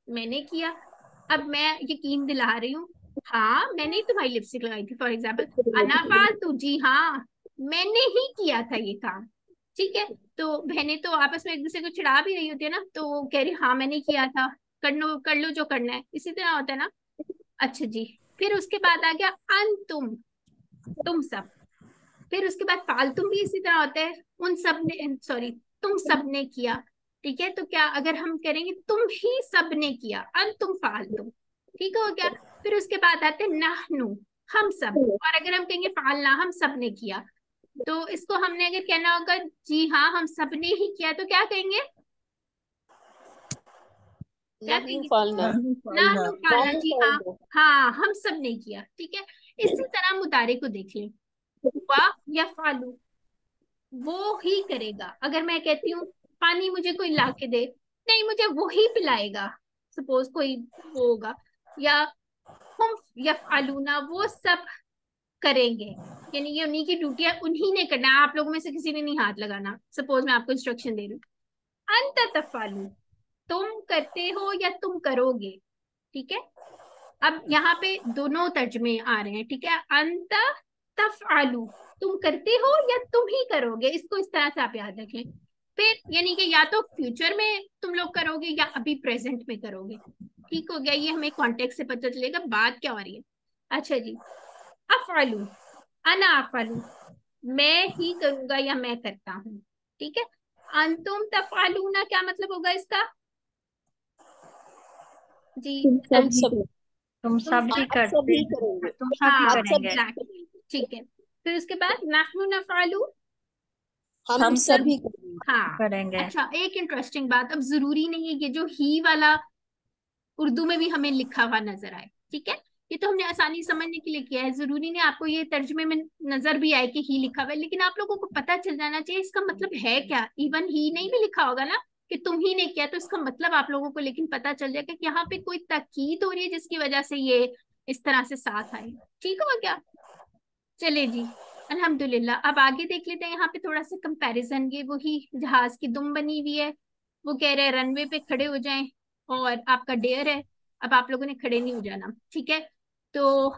मैंने किया। अब मैं यकीन दिला रही हूँ, हाँ मैंने ही तुम्हारी लिपस्टिक लगाई थी, फॉर एग्जाम्पल। अना फालतू, जी हाँ मैंने ही किया था ये काम। ठीक है, तो बहनें तो आपस में एक दूसरे को चिढ़ा भी रही होती है ना, तो वो कह रही हाँ मैंने किया था, कर लो जो करना है, इसी तरह होता है ना। अच्छा जी, फिर उसके बाद आ गया अंतुम, तुम सब। फिर उसके बाद फालतुम भी इसी तरह होता है, उन सब ने, सॉरी, तुम सबने किया, ठीक है। तो क्या अगर हम करेंगे तुम ही सबने किया, अंतुम फालतुम, ठीक हो गया। फिर उसके बाद आते नहनु, हम सब। और अगर हम कहेंगे फालना, हम सबने किया, तो इसको हमने अगर कहना होगा जी हाँ हम सबने ही किया, तो क्या कहेंगे? क्या नहनु कहेंगे? फालना, नहनु फालना। नहनु फालना, नहनु जी हाँ, फालना। हाँ हम सब ने किया, ठीक है। इसी तरह मुदारे को देख लें, हुआ या फालू, वो ही करेगा। अगर मैं कहती हूँ पानी मुझे कोई ला के दे, नहीं मुझे वो ही पिलाएगा, सपोज कोई वो होगा। या हम या फालूना, वो सब करेंगे, यानी ये उन्हीं की ड्यूटी है, उन्हीं ने करना है, आप लोगों में से किसी ने नहीं हाथ लगाना। सपोज मैं आपको इंस्ट्रक्शन दे रही हूँ, अंत तफालू, तुम करते हो या तुम करोगे, ठीक है। अब यहाँ पे दोनों तर्जमे आ रहे हैं, ठीक है। अंत तफआलू, तुम करते हो या तुम ही करोगे, इसको इस तरह से आप याद रखें। फिर यानी कि या तो फ्यूचर में तुम लोग करोगे या अभी प्रेजेंट में करोगे, ठीक हो गया। ये हमें कॉन्टेक्स्ट से पता चलेगा बात क्या हो रही है। अच्छा जी, अफआलू, अना अफआलू, मैं ही करूंगा या मैं करता हूँ, ठीक है। अंतुम तफआलूना, क्या मतलब होगा इसका जी? हम सब तुम सब ही आप सब करते ही हैं, करेंगे, तुम सब ही हाँ आप सब करेंगे। एग्जैक्टली, ठीक है। फिर उसके बाद नहनु नफअलु, हम सब ही करेंगे। हाँ। करेंगे। अच्छा, एक इंटरेस्टिंग बात, अब जरूरी नहीं है ये जो ही वाला उर्दू में भी हमें लिखा हुआ नजर आए, ठीक है। ये तो हमने आसानी समझने के लिए किया है, जरूरी नहीं आपको ये तर्जुमे में नजर भी आए कि ही लिखा हुआ है, लेकिन आप लोगों को पता चल जाना चाहिए इसका मतलब है क्या। इवन ही नहीं भी लिखा होगा ना कि तुम ही ने किया, तो इसका मतलब आप लोगों को लेकिन पता चल जाएगा कि यहाँ पे कोई ताकीद हो रही है जिसकी वजह से ये इस तरह से साथ आए, ठीक हो क्या। चले जी, अल्हम्दुलिल्लाह। अब आगे देख लेते हैं, यहाँ पे थोड़ा सा कंपैरिजन। ये वही जहाज की दुम बनी हुई है, वो कह रहे हैं रनवे पे खड़े हो जाएं, और आपका डेयर है, अब आप लोगों ने खड़े नहीं हो जाना, ठीक है। तो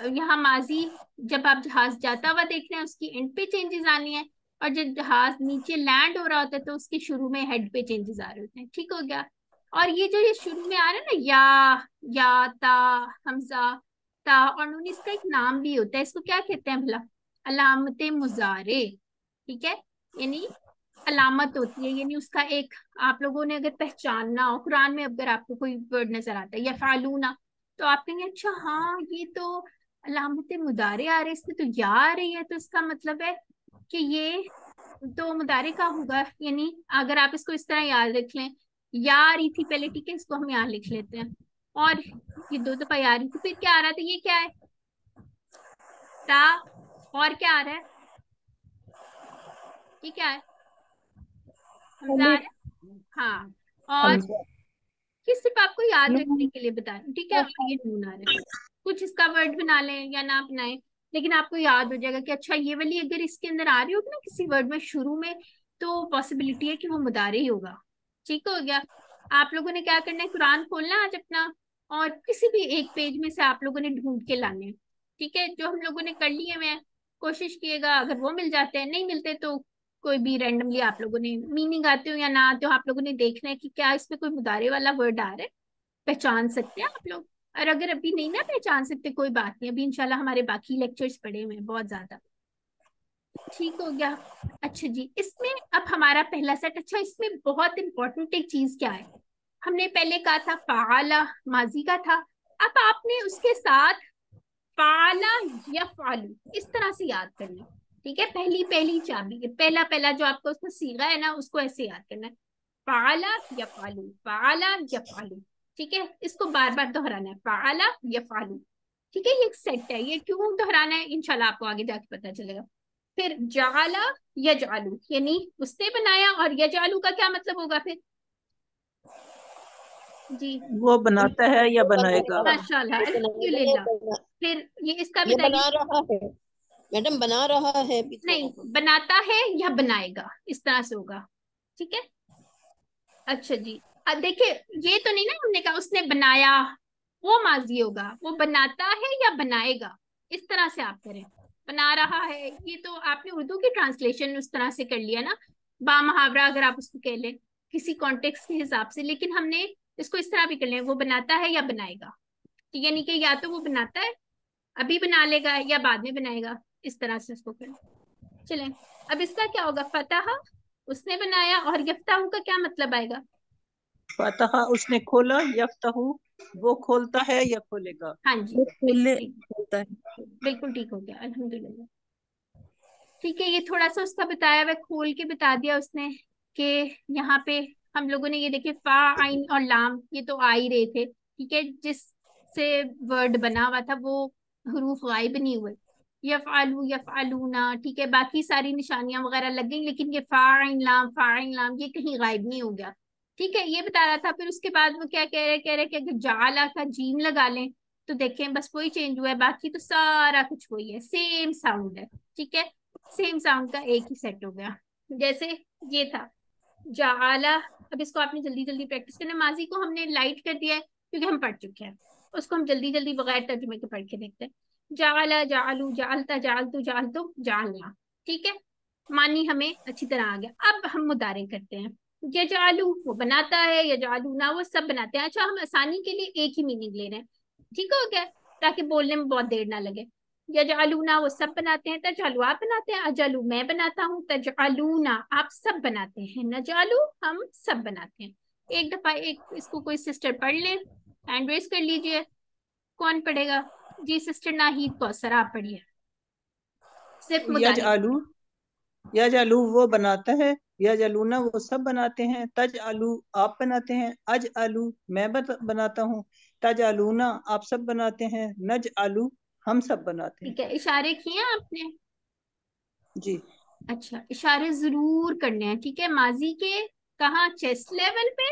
यहाँ माजी, जब आप जहाज जाता हुआ देख रहे हैं उसकी एंड पे चेंजेस आनी है, और जब जहाज नीचे लैंड हो रहा होता है तो उसके शुरू में हेड पे चेंजेस आ रहे होते हैं, ठीक हो गया। और ये जो ये शुरू में आ रहा है ना, या ता, हमजा, ता और नून, इसका एक नाम भी होता है, इसको क्या कहते हैं भला? अलामत मुजारे, ठीक है। यानी अलामत होती है, यानी उसका एक, आप लोगों ने अगर पहचानना हो, कुरान में अगर आपको कोई वर्ड नजर आता है या फालूना, तो आप कहेंगे अच्छा हाँ ये तो अलामत मुदारे आ रहे हैं, इसमें तो या आ रही है, तो इसका मतलब है कि ये तो मुदारे का होगा। यानी अगर आप इसको इस तरह याद रख लें, या आ रही थी पहले, ठीक है, इसको हम यहाँ लिख लेते हैं। और ये दो दफा या आ रही थी, फिर क्या आ रहा था, ये क्या है? ता। और क्या आ रहा है? ये क्या है? हमजा आ रहा है, हाँ। और हमजा। ये सिर्फ आपको याद रखने के लिए बता रही हूँ, ठीक है। और ये नून आ रहा है, कुछ इसका वर्ड बना लें या ना बनाए, लेकिन आपको याद हो जाएगा कि अच्छा ये वाली अगर इसके अंदर आ रही होगी ना किसी वर्ड में शुरू में, तो पॉसिबिलिटी है कि वो मुदारे ही होगा, ठीक हो गया। आप लोगों ने क्या करना है, कुरान खोलना है आज अपना, और किसी भी एक पेज में से आप लोगों ने ढूंढ के लाने हैं, ठीक है। जो हम लोगों ने कर लिए हुए हैं, कोशिश किएगा, अगर वो मिल जाते हैं, नहीं मिलते तो कोई भी रैंडमली आप लोगों ने, मीनिंग आते हो या ना आते हो, आप लोगों ने देखना है कि क्या इसमें कोई मुदारे वाला वर्ड आ रहा है, पहचान सकते हैं आप लोग। और अगर अभी नहीं ना पहचान सकते, कोई बात नहीं, अभी इंशाल्लाह हमारे बाकी लेक्चर्स पड़े हुए हैं बहुत ज्यादा, ठीक हो गया। अच्छा जी, इसमें अब हमारा पहला सेट, अच्छा इसमें बहुत इंपॉर्टेंट एक चीज क्या है, हमने पहले कहा था फाला माजी का था, अब आपने उसके साथ फाला या फालू इस तरह से याद करना है, ठीक है। पहली पहली चाबी, पहला पहला जो आपका उसका सीगा है ना, उसको ऐसे याद करना है, फाला या फालू, फाला या फालू, ठीक है। इसको बार बार दोहराना है, फाला या फालू, ठीक है। ये एक सेट है, ये क्यों दोहराना है इंशाल्लाह आपको आगे जाके पता चलेगा। फिर जाला या जालू, यानी उसने बनाया, और यजालू का क्या मतलब होगा फिर जी? वो बनाता है या बनाएगा। माशाल्लाह, ये अल्हम्दुलिल्लाह। फिर ये इसका बना बताइए। रहा है मैडम, बना रहा है भी नहीं, तो। बनाता है या बनाएगा, इस तरह से होगा, ठीक है। अच्छा जी, अब देखिए, ये तो नहीं ना हमने कहा उसने बनाया, वो माजी होगा, वो बनाता है या बनाएगा, इस तरह से आप करें। बना रहा है, ये तो आपने उर्दू की ट्रांसलेशन उस तरह से कर लिया ना, बा मुहावरा अगर आप उसको कह लें किसी कॉन्टेक्स्ट के हिसाब से, लेकिन हमने इसको इस तरह भी कर लिया, वो बनाता है या बनाएगा, यानी कि या तो वो बनाता है, अभी बना लेगा, या बाद में बनाएगा, इस तरह से इसको करें। चलें, अब इसका क्या होगा, फतह उसने बनाया। और यफ्ताहू का क्या मतलब आएगा? फतहा उसने खोला, यफ्तहू वो खोलता है या खोलेगा। हाँ जी, वो बिल्कुल खोलने ठीक, होता है। बिल्कुल ठीक हो गया, अल्हम्दुलिल्लाह। ठीक है, ये थोड़ा सा उसका बताया हुआ खोल के बता दिया उसने कि यहाँ पे हम लोगों ने ये देखे फा आइन और लाम, ये तो आ ही रहे थे, ठीक है, जिससे वर्ड बना हुआ था वो हरूफ गायब नहीं हुए। यफ़अलू यफ़अलूना, ठीक है, बाकी सारी निशानियां वगैरह लग गई, लेकिन ये फा आइन लाम ये कहीं गायब नहीं हो गया। ठीक है, ये बता रहा था। फिर उसके बाद वो क्या कह रहे कि अगर जाला का जीम लगा लें तो देखें बस वही चेंज हुआ है, बाकी तो सारा कुछ वही है, सेम साउंड है। ठीक है, सेम साउंड का एक ही सेट हो गया। जैसे ये था जाला। अब इसको आपने जल्दी जल्दी प्रैक्टिस करना। माजी को हमने लाइट कर दिया है क्योंकि हम पढ़ चुके हैं, उसको हम जल्दी जल्दी बगैर तर्जुमे के पढ़ के देखते हैं। जाला जालू जालता जालतू जालतू जालना। ठीक है, मानी हमें अच्छी तरह आ गया। अब हम मुदारे करते हैं। यजालू वो बनाता है, यजालू ना वो सब बनाते हैं। अच्छा, हम आसानी के लिए एक ही मीनिंग ले रहे हैं, ठीक हो गया, ताकि बोलने में बहुत देर ना लगे। यजअलूना वो सब बनाते हैं, तजअलू आप बनाते हैं, अजलू मैं बनाता हूँ, तजअलूना आप सब बनाते हैं, नजअलू हम सब बनाते हैं। एक दफा एक इसको कोई सिस्टर पढ़ ले, हैंड रेस कर लीजिए। कौन पढ़ेगा? जी सिस्टर नाहीद कौसर, आप पढ़िए, सिर्फ यज मुदारिक। आलू, यज आलू वो बनाता है, यज आलूना वो सब बनाते हैं, तज आलू आप बनाते हैं, अज आलू मैं बनाता हूँ, तज आलूना आप सब बनाते हैं, नज आलू हम सब बनाते हैं। ठीक है, इशारे किए आपने? जी। अच्छा, इशारे जरूर करने हैं, ठीक है, माजी के कहाँ, चेस्ट लेवल पे,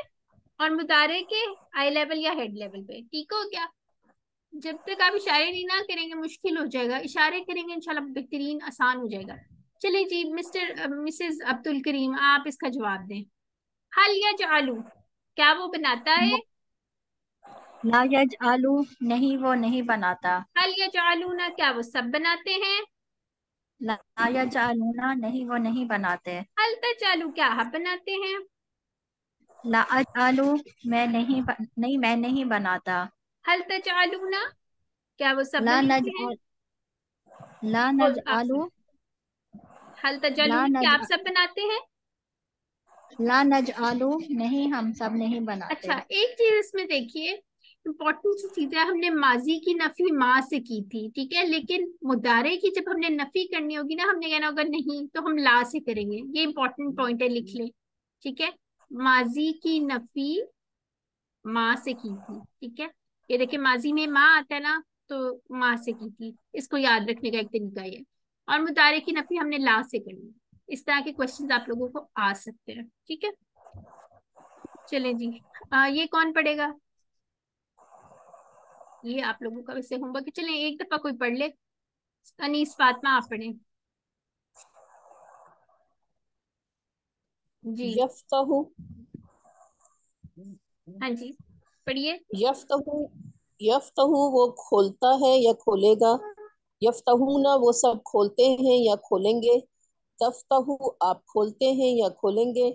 और मुदारे के आई लेवल या हेड लेवल पे, ठीक हो गया। जब तक आप इशारे नहीं ना करेंगे मुश्किल हो जाएगा, इशारे करेंगे इंशाल्लाह बेहतरीन आसान हो जाएगा। चलिए जी, मिस्टर मिसेस अब्दुल करीम आप इसका जवाब दें। हल या जालू, क्या वो बनाता है? ला यजआलू नहीं वो नहीं बनाता। हल या जालू ना क्या वो सब बनाते हैं? ला यजआलूना नहीं वो नहीं बनाते। हल तजालू क्या आप बनाते हैं? ला अजआलू नहीं मैं नहीं बनाता। हल तजालू ना क्या वो सब ला बनाते हैं? नजआल ला वो आपसे, नजआलू हल तजालू ला क्या नज आप सब बनाते हैं? ला नजआलू नहीं हम सब नहीं अच्छा, बनाते। एक चीज इसमें देखिए, इंपॉर्टेंट सी चीज है, हमने माजी की नफी माँ से की थी, ठीक है, लेकिन मुदारे की जब हमने नफी करनी होगी ना, हमने कहना होगा नहीं तो हम ला से करेंगे। ये इंपॉर्टेंट पॉइंट है, लिख ले, ठीक है। माजी की नफी माँ से की थी, ठीक है, ये देखिए माजी में माँ आता है ना, तो माँ से की थी, इसको याद रखने का एक तरीका ये। और मुदारे की नफी हमने ला से करनी है। इस तरह के क्वेश्चंस आप लोगों को आ सकते हैं, ठीक है। चलें जी, ये कौन पढ़ेगा? ये आप लोगों का वैसे होमवर्क है। चलें एक दफा कोई पढ़ ले। अनीस फातिमा आप पढ़ें जी। यफ्तहू, हाँ जी, पढ़िए। यफ्तहू, यफ्तहू वो खोलता है या खोलेगा। यफ्तहूना वो सब खोलते हैं या खोलेंगे। तफ्तहू आप खोलते हैं या खोलेंगे।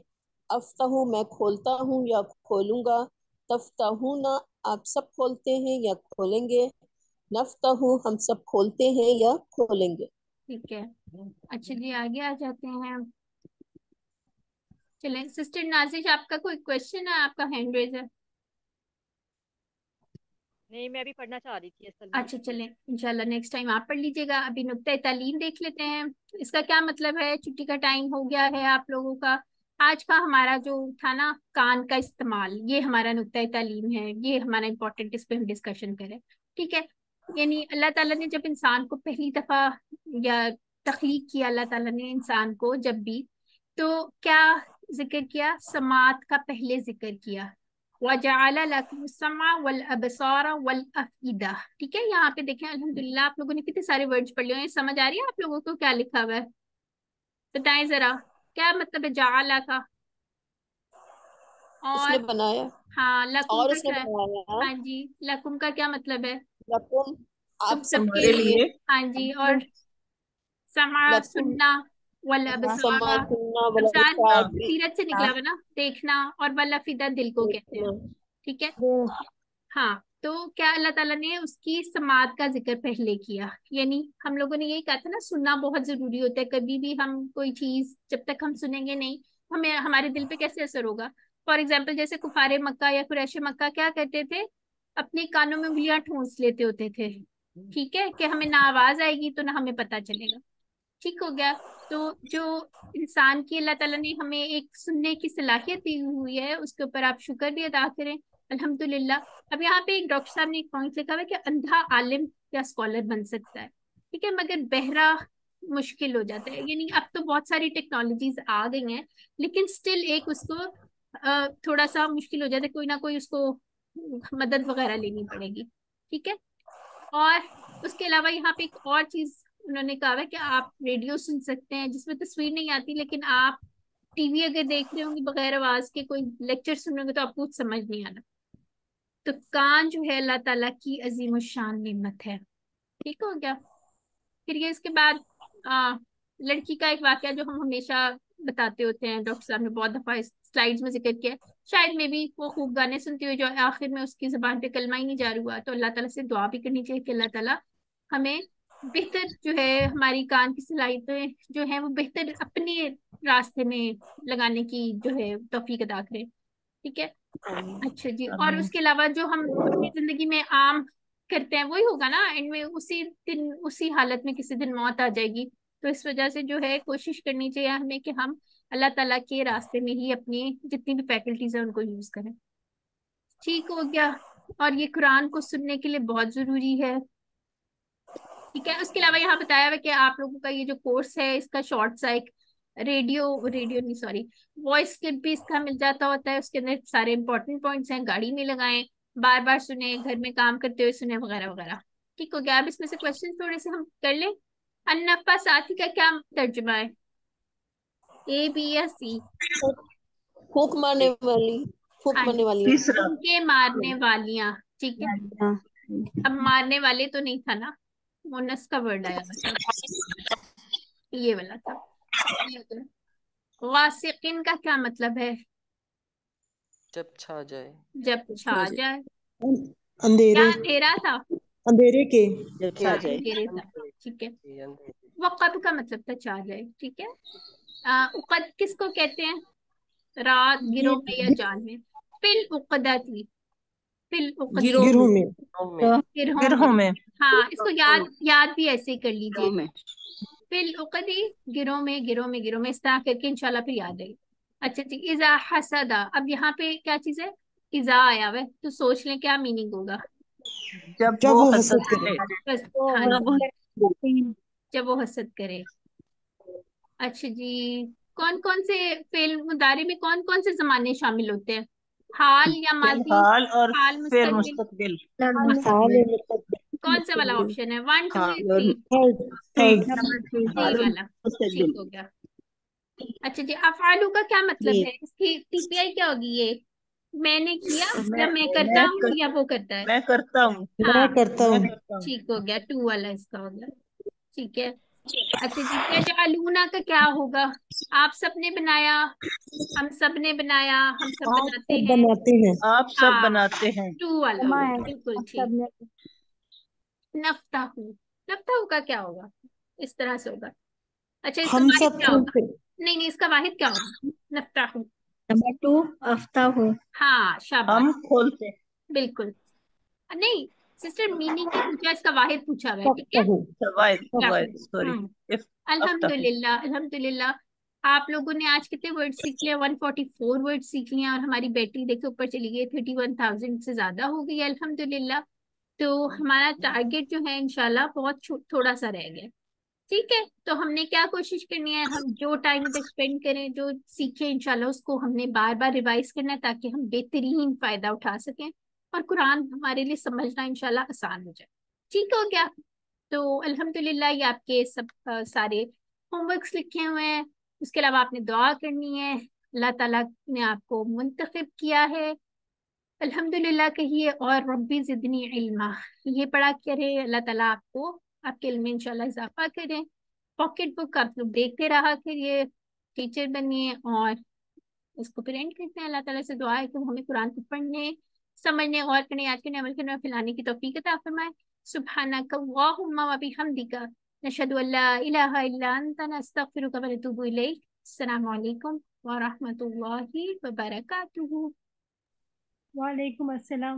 अफ्तहू मैं खोलता हूँ या खोलूंगा। तफ्तहूना आप सब खोलते हैं या खोलेंगे। नफ्तहू हम सब खोलते हैं या खोलेंगे। ठीक है, अच्छा जी, आगे आ जाते हैं। चलें सिस्टर नाजिश, आपका कोई क्वेश्चन है? आपका हैंड रेज है। नहीं, मैं भी पढ़ना चाह रही थी असल में। अच्छा चलें, इंशाल्लाह नेक्स्ट टाइम आप पढ़ लीजिएगा। अभी नुक्ता तालीम देख लेते हैं। इसका क्या मतलब है? छुट्टी का टाइम हो गया है आप लोगों का। आज का हमारा जो था ना, कान का इस्तेमाल, ये हमारा नुक्ता तालीम है, ये हमारा इंपॉर्टेंट, इस पे हम डिस्कशन करें, ठीक है। यानी अल्लाह ताला ने जब इंसान को पहली दफा या तख्लीक किया, अल्लाह ताला ने इंसान को जब भी, तो क्या जिक्र किया? समात का पहले जिक्र किया। वजअल लकुम समा वल अबसार वल अफइदा, ठीक है। यहाँ पे देखें, अल्हम्दुलिल्लाह आप लोगों ने कितने सारे वर्ड्स पढ़ लिए हैं। समझ आ रही है आप लोगों को क्या लिखा हुआ है? बताएं जरा, क्या मतलब है जाला का? उसने और बनाया हाँ, लकुम और का उसने क्या है? बनाया। हाँ जी, लकुम का क्या मतलब है? लकुम तुम आप सबके सबके हमारे लिए। लिए। लिए। हाँ जी, और समा लकुम सुनना, वल अबसारा, समा सुनना वाला अबसार हाँ। सीरत से निकला हुआ ना, देखना, और वल अफिदा दिल को कहते हैं, देखना। ठीक है। हाँ, तो क्या अल्लाह ताला ने उसकी समात का जिक्र पहले किया? यानी हम लोगों ने यही कहा था ना, सुनना बहुत जरूरी होता है। कभी भी हम कोई चीज जब तक हम सुनेंगे नहीं, हमें हमारे दिल पे कैसे असर होगा। फॉर एग्जाम्पल जैसे कुफारे मक्का या कुरैश मक्का क्या करते थे, अपने कानों में उंगलियां ठूंस लेते होते थे, ठीक है, कि हमें ना आवाज आएगी तो ना हमें पता चलेगा। ठीक हो गया। तो जो इंसान की अल्लाह ताला ने हमें एक सुनने की सलाहियत दी हुई है, उसके ऊपर आप शुक्र भी अदा करें, अल्हम्दुलिल्लाह। अब यहाँ पे एक डॉक्टर साहब ने एक पॉइंट लिखा हुआ है कि अंधा आलिम या स्कॉलर बन सकता है, ठीक है, मगर बहरा मुश्किल हो जाता है। यानी अब तो बहुत सारी टेक्नोलॉजीज आ गई हैं, लेकिन स्टिल एक उसको थोड़ा सा मुश्किल हो जाता है, कोई ना कोई उसको मदद वगैरह लेनी पड़ेगी, ठीक है। और उसके अलावा यहाँ पे एक और चीज उन्होंने कहा है कि आप रेडियो सुन सकते हैं जिसमें तस्वीर नहीं आती, लेकिन आप टीवी अगर देख रहे होंगे बगैर आवाज के, कोई लेक्चर सुनोगे तो आपको कुछ समझ नहीं आना। तो कान जो है अल्लाह ताला की अजीम शान नेमत है। ठीक हो गया। फिर ये इसके बाद लड़की का एक वाकया जो हम हमेशा बताते होते हैं, डॉक्टर साहब ने बहुत दफा इस स्लाइड्स में जिक्र किया, शायद में भी वो खूब गाने सुनती हुई जो आखिर में उसकी जुबान पे कलमा ही नहीं जारी हुआ, तो अल्लाह ताला से दुआ भी करनी चाहिए कि अल्लाह ताला हमें बेहतर जो है हमारी कान की सलाहियतें जो है वो बेहतर अपने रास्ते में लगाने की जो है तौफीक अदा करे। ठीक है। अच्छा जी, और आमीन। उसके अलावा जो हम अपनी जिंदगी में आम करते हैं वही होगा ना एंड में, उसी दिन उसी हालत में किसी दिन मौत आ जाएगी। तो इस वजह से जो है कोशिश करनी चाहिए हमें कि हम अल्लाह ताला के रास्ते में ही अपनी जितनी भी फैकल्टीज है उनको यूज करें। ठीक हो गया। और ये कुरान को सुनने के लिए बहुत जरूरी है। ठीक है। उसके अलावा यहाँ बताया हुआ कि आप लोगों का ये जो कोर्स है इसका शॉर्ट सा एक रेडियो रेडियो नहीं सॉरी वॉइस क्लिप भी इसका मिल जाता होता है, उसके अंदर सारे इंपॉर्टेंट पॉइंट्स हैं, गाड़ी में लगाएं, बार बार सुने, घर में काम करते हुए सुने, वगैरह वगैरह। ठीक हो गया। अब इसमें से क्वेश्चन थोड़े से हम कर लें। अन्नफा साथी का क्या तर्जुमा है, ए बी या सी? फूक मारने वाली, फूक हाँ मारने जी, वाली। तीसरा। फूंके मारने वालियां। ठीक है। अब मारने वाले तो नहीं था ना, मुन्नस का वर्ड आया हुआ था, ये वाला था। ये होता है। वासिकिन का क्या मतलब है? जब छा जाए। जब छा जाए। क्या अंधेरे, अंधेरा था? अंधेरे के जब छा हाँ जाए। अंधेरे था। ठीक है। ये अंधेरे। वक़्त का मतलब था छा जाए। ठीक है। उक़द किसको कहते हैं? रात, गिरोह में या जाल में? फिल उक़दती, फिल उक़दी, गिरोह में, में। गिरोह में। गिरोह में, हाँ इसको याद याद भी ऐसे ही कर गिरोह लीजिए, में। फिल उक़दी, गिरोह में, गिरोह में, गिरोह में, इस तरह करके इंशाल्लाह फिर याद है। अच्छा ठीक। इज़ा हसदा, अब यहाँ पे क्या चीज है? इज़ा आया हुआ है, तो सोच लें क्या मीनिंग होगा। जब जब वो वो हसद हसद करे। करे। बस हाँ जी, जब वो हसद करे। अच्छा जी। कौन कौन से फेल मुदारे में कौन कौन से जमाने शामिल होते हैं? हाल या माजी? हाल और हाल, फिर मुस्तकबिल? मुस्तकबिल। कौन सा वाला ऑप्शन है, 1 2 हाल या और 3? थर्ड हाल सी और वाला। ठीक मुस्तकबिल। हो गया। अच्छा जी, अफआलू का क्या मतलब है, इसकी टीपीआई क्या होगी ये? मैंने किया या मैं करता मैं हूँ या वो करता है? मैं करता हूँ। मैं हाँ करता मैं हूँ। करता हूँ। ठीक हो गया, 2 वाला इसका हो गया। ठीक है। अच्छा जी, यजअलूना का क्या होगा? आप सबने बनाया, हम सब ने बनाया, हम सब आप बनाते सब हैं। बनाते हैं। आप सब हाँ बनाते हैं। 2 वाला हो गया, बिल्कुल आप ठीक। सब ने। नफ्ताहू, नफ्ताहू का क्या होगा? इस तरह से होगा। अच्छा इसका हम वाहिद सब क्या होगा? खोलते। नहीं नहीं, इसका वाहिद क्या होगा? नफ्ताहू। नंबर 2 आफ्ता हूँ। हाँ शाबाश, हम खोलते। बिल्कुल। नहीं सिस्टर, मीनिंग नहीं पूछा, इसका वाहिद पूछा हुआ है, ठीक सकता है। हूँ। फवाइद फवाइद नफ्ताहू। सॉरी। इफ अफ्ताह। अल्हम्दुलिल्लाह अल्हम्दुलिल्लाह। आप लोगों ने आज कितने वर्ड सीख लिया? 144 वर्ड सीख लिया, और हमारी बैटरी देखो ऊपर चली गई, 31,000 से ज्यादा हो गई है अल्हम्दुलिल्लाह। तो हमारा टारगेट जो है इंशाल्लाह बहुत थोड़ा सा रह गया। ठीक है। तो हमने क्या कोशिश करनी है, हम जो टाइम इधर स्पेंड करें, जो सीखे इंशाल्लाह उसको हमने बार बार रिवाइज करना है, ताकि हम बेहतरीन फायदा उठा सकें और कुरान हमारे लिए समझना इंशाल्लाह आसान हो जाए। ठीक हो गया। तो अल्हम्दुलिल्लाह ये आपके सब सारे होमवर्क्स लिखे हुए हैं। उसके अलावा आपने दुआ करनी है, अल्लाह ताला ने आपको मुंतखब किया है। अल्हम्दुलिल्लाह कहिए, और रब्बी ज़िदनी इल्मा, ये पढ़ा करें, अल्लाह ताला आपको आपके इल्म में इंशाल्लाह इजाफा करें। पॉकेट बुक आप लोग देखते रहा करिए, टीचर बनिए, और इसको प्रिंट करते हैं। अल्लाह ताला से दुआ है कि वो हमें कुरान को पढ़ने, समझने, और करने, याद करने, अमल करने और फैलाने की तौफीक अता फरमाए। सुब्हानक अल्लाहुम्मा व बिहम्दिका नशहदु अल्ला इलाहा इल्ला अंता नस्तगफिरुका व नतूबु इलैक। अस्सलामु अलैकुम व रहमतुल्लाहि व बरकातुहू। वालेकुम अस्सलाम।